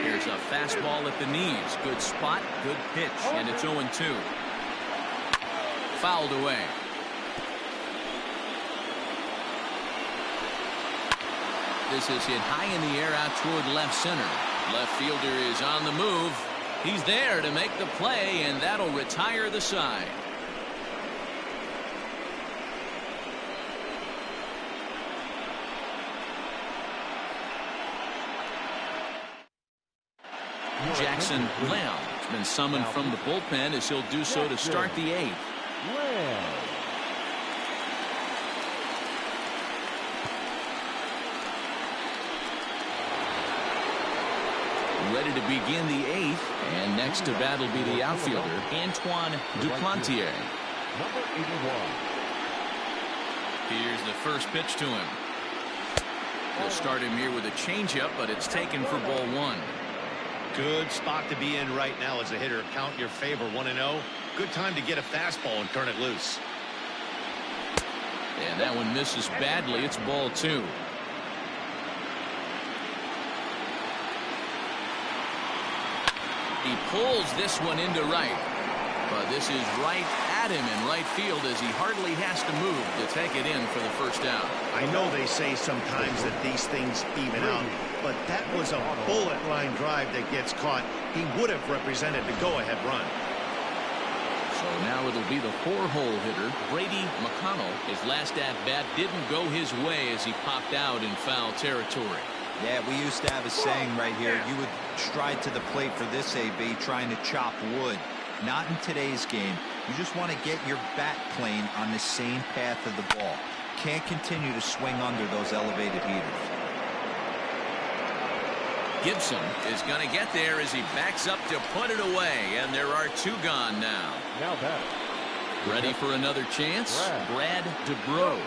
Here's a fastball at the knees. Good spot, good pitch, and it's 0-2. Fouled away. This is hit high in the air out toward left center. Left fielder is on the move. He's there to make the play, and that'll retire the side. Jackson Lamb has been summoned from the bullpen as he'll do so to start the 8th. Ready to begin the 8th, and next to bat will be the outfielder, Antoine Duplantier. Number 81. Here's the first pitch to him. They'll start him here with a changeup, but it's taken for ball 1. Good spot to be in right now as a hitter. Count in your favor, 1-0. Good time to get a fastball and turn it loose. And that one misses badly. It's ball 2. He pulls this one into right. But this is right at him in right field as he hardly has to move to take it in for the first out. I know they say sometimes that these things even out, but that was a bullet line drive that gets caught. He would have represented the go-ahead run. So now it'll be the 4-hole hitter, Brady McConnell. His last at-bat didn't go his way as he popped out in foul territory. Yeah, we used to have a saying right here. You would stride to the plate for this AB trying to chop wood. Not in today's game. You just want to get your bat plane on the same path of the ball. Can't continue to swing under those elevated heaters. Gibson is going to get there as he backs up to put it away, and there are 2 gone now. Now that. Ready for another chance? Brad DeBro.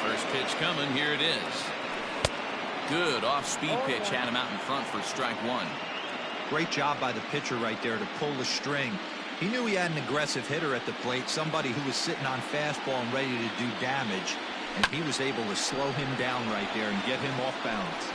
First pitch coming. Here it is. Good off-speed pitch had him out in front for strike 1. Great job by the pitcher right there to pull the string. He knew he had an aggressive hitter at the plate, somebody who was sitting on fastball and ready to do damage, and he was able to slow him down right there and get him off balance.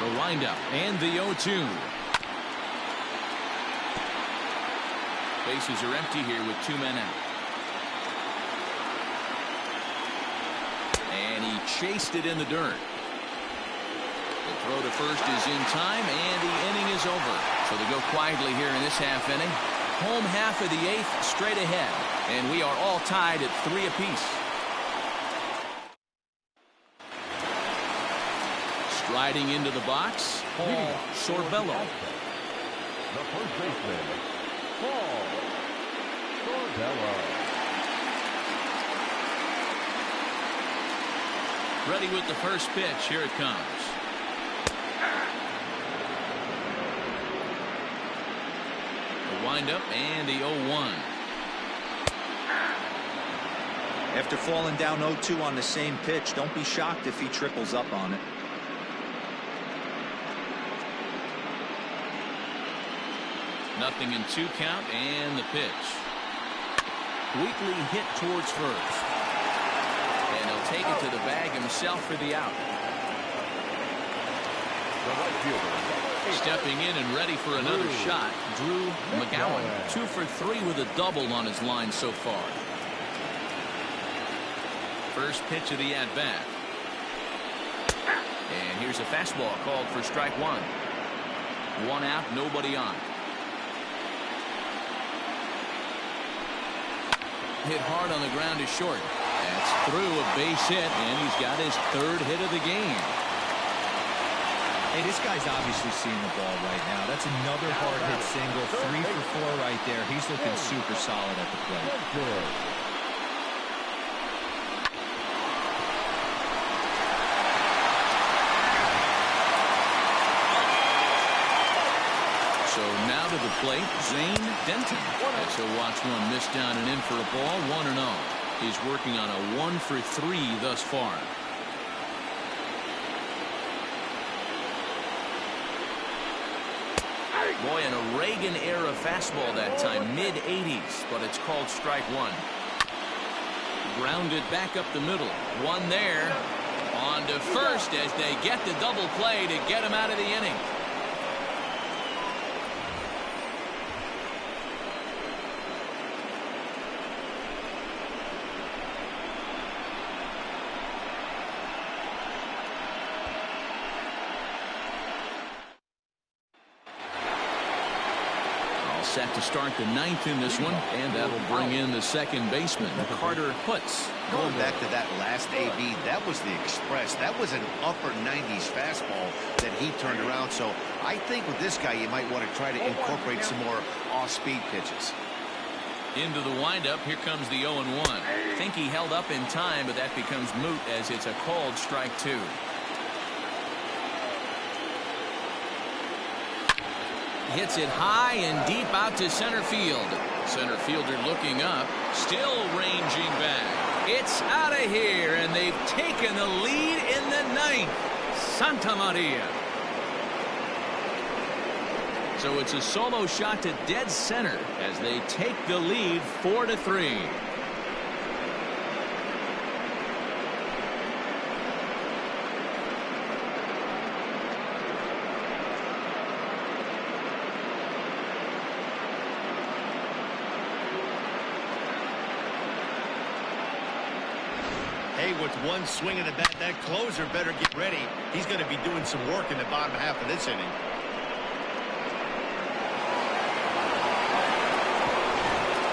The windup and the 0-2. Bases are empty here with 2 men out. And he chased it in the dirt. The throw to first is in time, and the inning is over. So they go quietly here in this half inning. Home half of the 8th straight ahead, and we are all tied at 3 apiece. Striding into the box, Paul Sorbello. The first baseman, Paul Sorbello. Ready with the first pitch. Here it comes. The windup and the 0-1. After falling down 0-2 on the same pitch, don't be shocked if he triples up on it. Nothing in 2 count, and the pitch. Weakly hit towards first. And he'll take it to the bag himself for the out. The right fielder, Stepping in and ready for another shot, Drew McGowan. 2 for 3 with a double on his line so far. First pitch of the at-bat. And here's a fastball called for strike 1. 1 out, nobody on. Hit hard on the ground is short. That's through a base hit, and he's got his 3rd hit of the game. Hey, this guy's obviously seeing the ball right now. That's another hard-hit single. 3 for 4 right there. He's looking super solid at the plate. So now to the plate, Zane Denton. As he'll watch one miss down and in for a ball, 1-0. He's working on a 1 for 3 thus far. Boy, an a Reagan-era fastball that time, mid-80s, but it's called strike 1. Grounded back up the middle. One there. On to first as they get the double play to get him out of the inning. Set to start the 9th in this one, and that'll bring in the second baseman, Carter Hutz. Going back to that last AB, that was the express. That was an upper 90s fastball that he turned around. So I think with this guy, you might want to try to incorporate some more off-speed pitches. Into the windup, here comes the 0-1. Think he held up in time, but that becomes moot as it's a called strike 2. Hits it high and deep out to center field. Center fielder looking up, still ranging back. It's out of here, and they've taken the lead in the 9th. Santa Maria. So it's a solo shot to dead center as they take the lead 4-3. Hey, with one swing of the bat, that closer better get ready. He's going to be doing some work in the bottom half of this inning.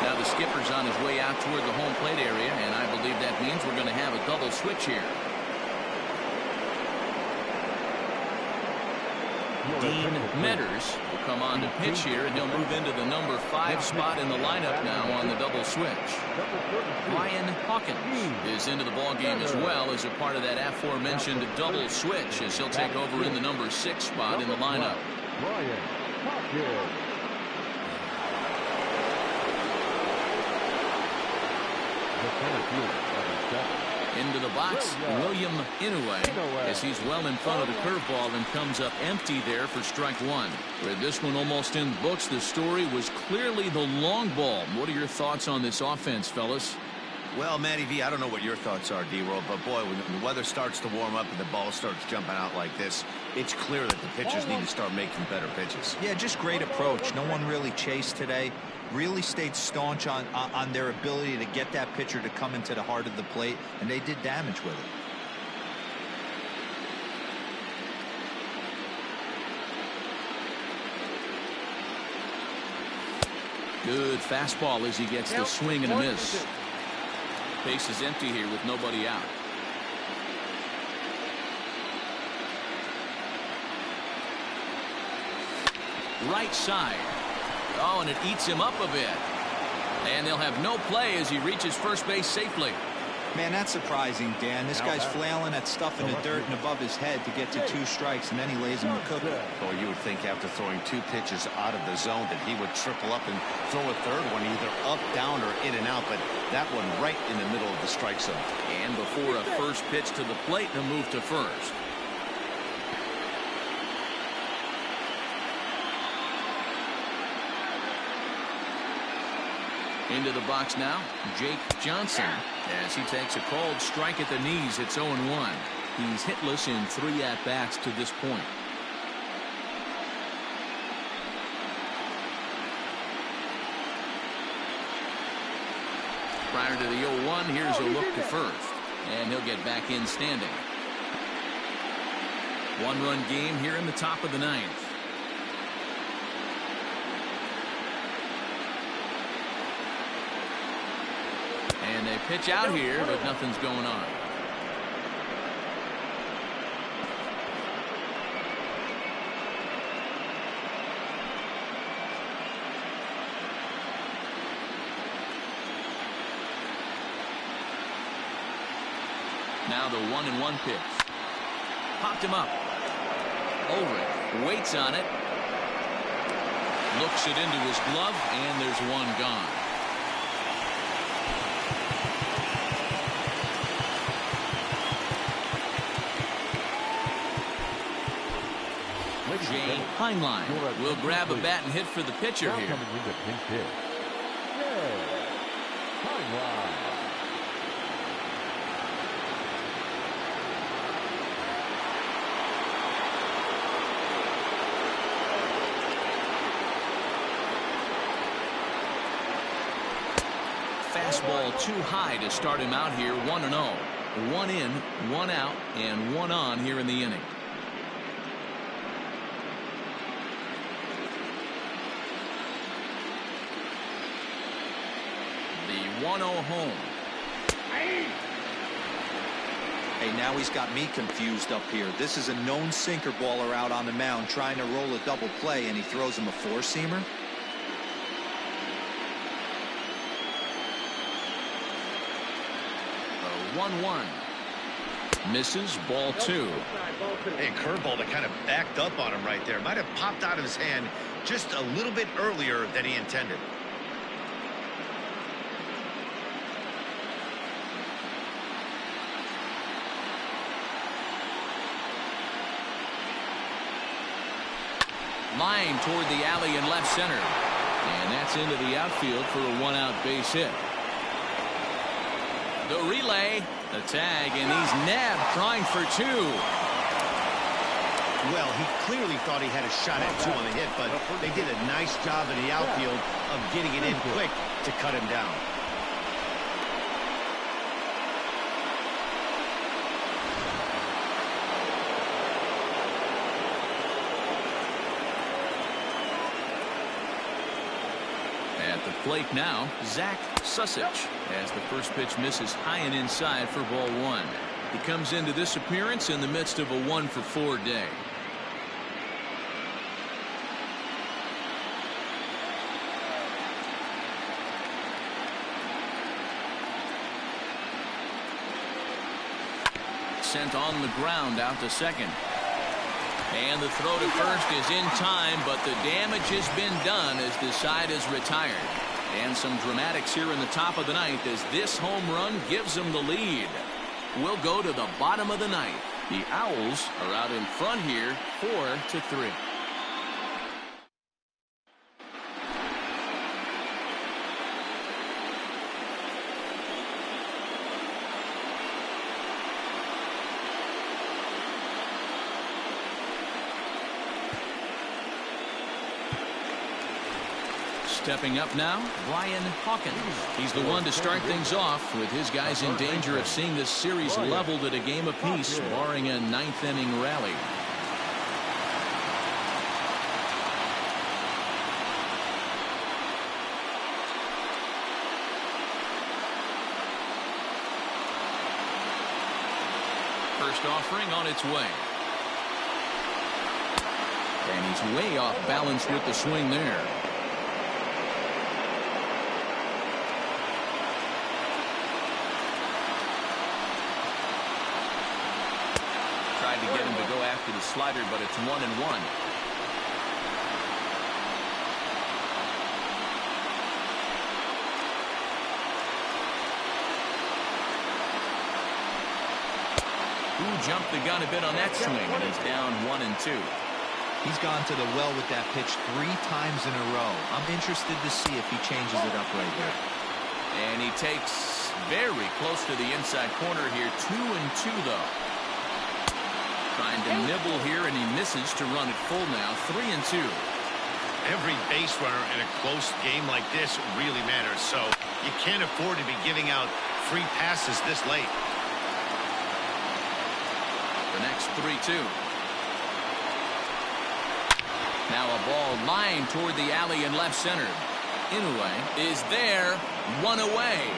Now the skipper's on his way out toward the home plate area, and I believe that means we're going to have a double switch here. Dean Metters will come on to pitch here, and he'll move into the number 5 spot in the lineup now on the double switch. Ryan Hawkins is into the ballgame as well as a part of that aforementioned double switch as he'll take over in the number 6 spot in the lineup. Ryan Hawkins. The center fielder, number 7. Into the box, William Ncaa, as he's well in front of the curveball and comes up empty there for strike 1. With this one almost in books, the story was clearly the long ball. What are your thoughts on this offense, fellas? Well, Matty V, I don't know what your thoughts are, D-Roll, but boy, when the weather starts to warm up and the ball starts jumping out like this, it's clear that the pitchers need to start making better pitches. Yeah, just great approach. No one really chased today. Really stayed staunch on their ability to get that pitcher to come into the heart of the plate, and they did damage with it. Good fastball as he gets the swing and a miss. Base is empty here with nobody out. Right side. Oh, and it eats him up a bit. And they'll have no play as he reaches first base safely. Man, that's surprising, Dan. This guy's flailing at stuff in the dirt and above his head to get to 2 strikes, and then he lays him a cookie. Or you would think after throwing 2 pitches out of the zone that he would triple up and throw a third one either up, down, or in and out, but that one right in the middle of the strike zone. And before a first pitch to the plate, a move to first. Into the box now, Jake Johnson, as he takes a called strike at the knees. It's 0-1. He's hitless in 3 at-bats to this point. Prior to the 0-1, here's a look to first, and he'll get back in standing. 1-run game here in the top of the 9th. And they pitch out here, but nothing's going on. Now the 1-1 pitch. Popped him up. Ulrich waits on it. Looks it into his glove, and there's one gone. Jay Heinlein will grab a bat and hit for the pitcher here. Fastball too high to start him out here. 1-0. 1 in, 1 out, and 1 on here in the inning. The 1-0 home. Hey, now he's got me confused up here. This is a known sinker baller out on the mound trying to roll a double play, and he throws him a four-seamer. The 1-1. Misses, ball 2. Hey, curveball that kind of backed up on him right there. Might have popped out of his hand just a little bit earlier than he intended. Line toward the alley in left center. And that's into the outfield for a 1-out base hit. The relay, the tag, and he's nabbed trying for 2. Well, he clearly thought he had a shot at 2 on the hit, but they did a nice job in the outfield of getting it in quick to cut him down. At the plate now, Zach Susich, as the first pitch misses high and inside for ball 1. He comes into this appearance in the midst of a 1-for-4 day. Sent on the ground out to second. And the throw to first is in time, but the damage has been done as the side is retired. And some dramatics here in the top of the ninth as this home run gives them the lead. We'll go to the bottom of the ninth. The Owls are out in front here, 4-3. Stepping up now, Brian Hawkins. He's the one to start things off with his guys in danger of seeing this series leveled at a game apiece, barring a 9th inning rally. First offering on its way. And he's way off balance with the swing there. To get him to go after the slider, but it's 1-1. Ooh, jumped the gun a bit on that swing, and he's down 1-2. He's gone to the well with that pitch 3 times in a row. I'm interested to see if he changes it up right here. And he takes very close to the inside corner here. 2-2 though. Trying to nibble here, and he misses to run it full now. 3-2. Every base runner in a close game like this really matters, so you can't afford to be giving out free passes this late. The next 3-2. Now a ball lined toward the alley in left center. Inoue is there, 1 away.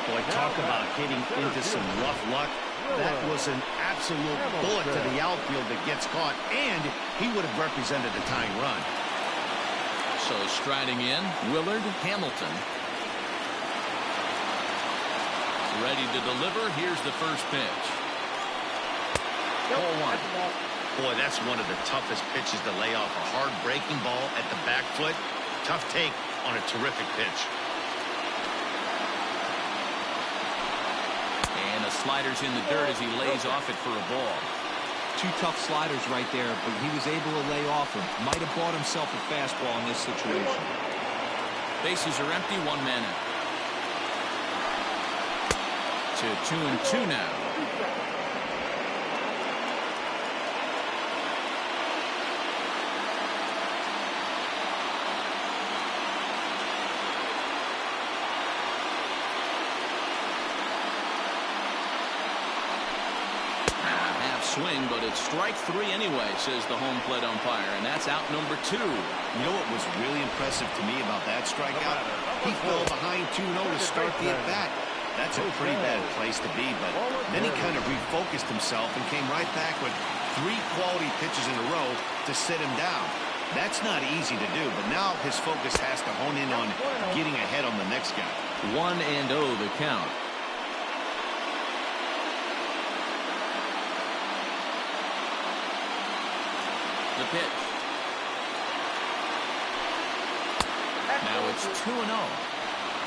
Boy, talk about getting into some rough luck. That was an absolute bullet to the outfield that gets caught, and he would have represented a tying run. So striding in, Willard Hamilton. Ready to deliver. Here's the first pitch. Ball one. Boy, that's one of the toughest pitches to lay off. A hard breaking ball at the back foot. Tough take on a terrific pitch. And a slider's in the dirt as he lays off it for a ball. Two tough sliders right there, but he was able to lay off him. Might have bought himself a fastball in this situation. Bases are empty, one man out. To 2-2 now. Swing, but it's strike three anyway, says the home plate umpire, and that's out number 2. You know what was really impressive to me about that strikeout? He fell behind 2-0 to start the at-bat. That's a pretty bad place to be, but then he kind of refocused himself and came right back with 3 quality pitches in a row to sit him down. That's not easy to do, but now his focus has to hone in on getting ahead on the next guy. 1-0 the count. The pitch. Now it's 2-0.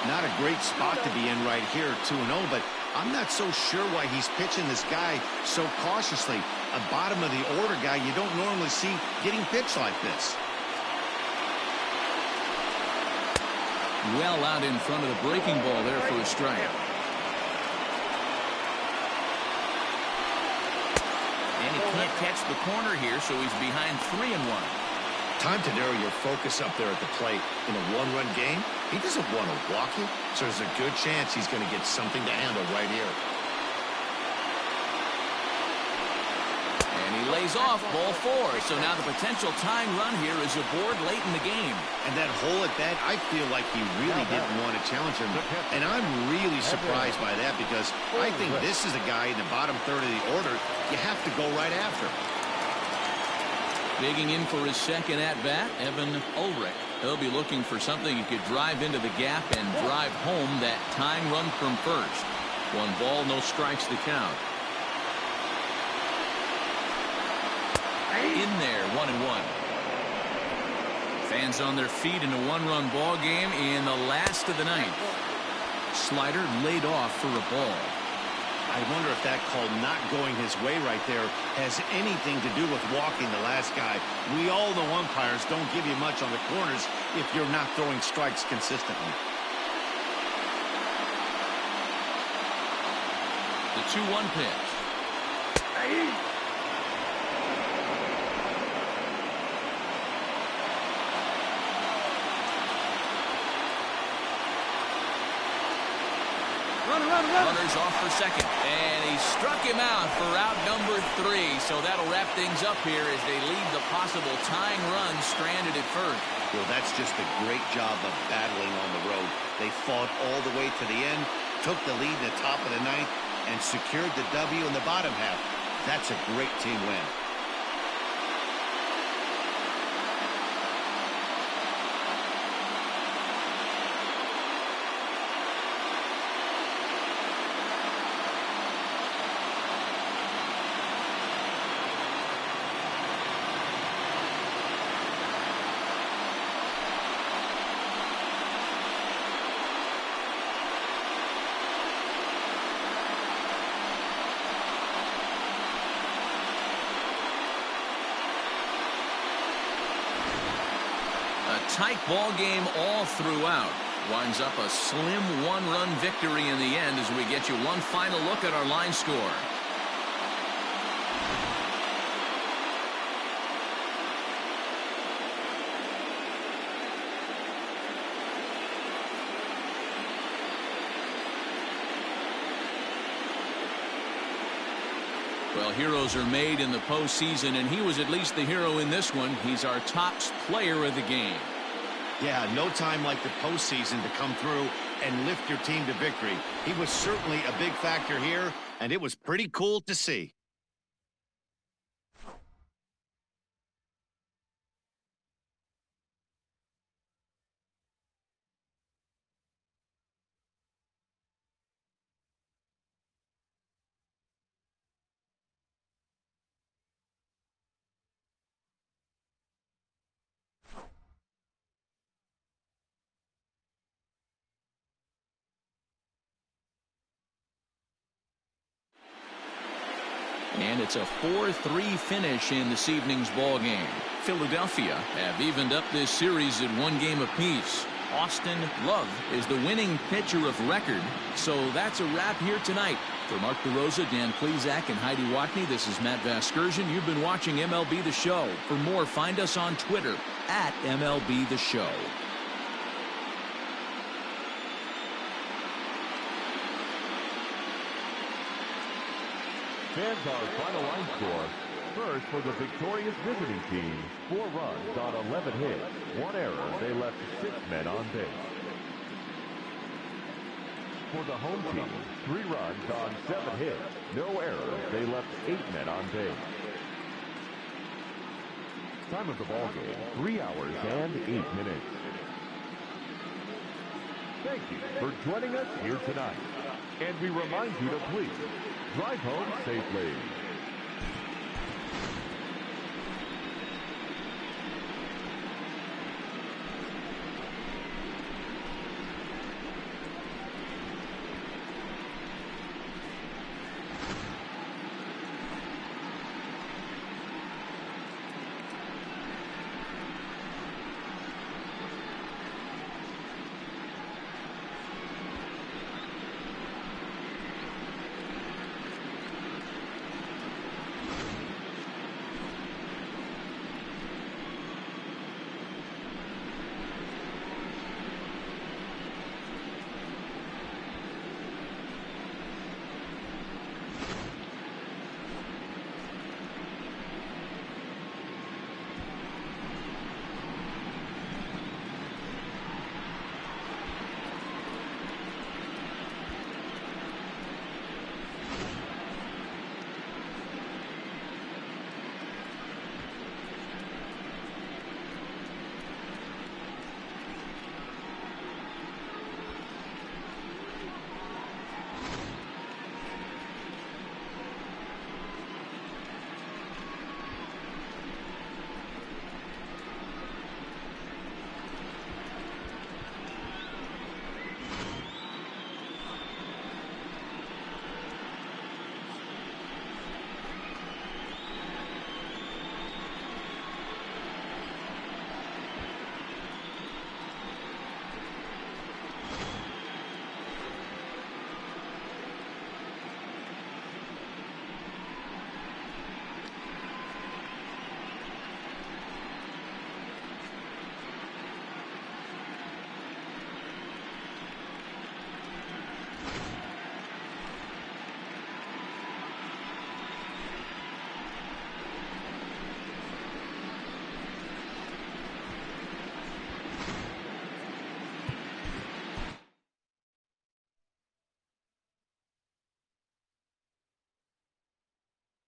Not a great spot to be in right here, 2-0, but I'm not so sure why he's pitching this guy so cautiously. A bottom of the order guy you don't normally see getting pitched like this. Well out in front of the breaking ball there for a strike. And he can't catch the corner here, so he's behind 3-1. Time to narrow your focus up there at the plate. In a one-run game, he doesn't want to walk it, so there's a good chance he's going to get something to handle right here. And he lays off ball 4, so now the potential tying run here is aboard late in the game. And that hole at bat, I feel like he really didn't want to challenge him. And I'm really surprised by that because I think this is a guy in the bottom third of the order you have to go right after. Digging in for his second at-bat, Evan Ulrich. He'll be looking for something he could drive into the gap and drive home that tying run from first. 1 ball, no strikes to count. In there, 1-1. Fans on their feet in a 1-run ball game in the last of the ninth. Slider laid off for a ball. I wonder if that call not going his way right there has anything to do with walking the last guy. We all know umpires don't give you much on the corners if you're not throwing strikes consistently. The 2-1 pitch. Runners off for second, and he struck him out for out number 3. So that'll wrap things up here as they leave the possible tying run stranded at first. Well, that's just a great job of battling on the road. They fought all the way to the end, took the lead in the top of the ninth, and secured the W in the bottom half. That's a great team win. Tight ball game all throughout. Winds up a slim 1-run victory in the end as we get you one final look at our line score. Well, heroes are made in the postseason, and he was at least the hero in this one. He's our top player of the game. Yeah, no time like the postseason to come through and lift your team to victory. He was certainly a big factor here, and it was pretty cool to see. And it's a 4-3 finish in this evening's ball game. Philadelphia have evened up this series at 1 game apiece. Austin Love is the winning pitcher of record. So that's a wrap here tonight. For Mark DeRosa, Dan Plesac, and Heidi Watney, this is Matt Vasgersian. You've been watching MLB The Show. For more, find us on Twitter at MLB The Show. Fans, our final line score. First, for the victorious visiting team, 4 runs on 11 hits, 1 error. They left 6 men on base. For the home team, 3 runs on 7 hits, no errors. They left 8 men on base. Time of the ball game, 3 hours and 8 minutes. Thank you for joining us here tonight. And we remind you to please drive home safely.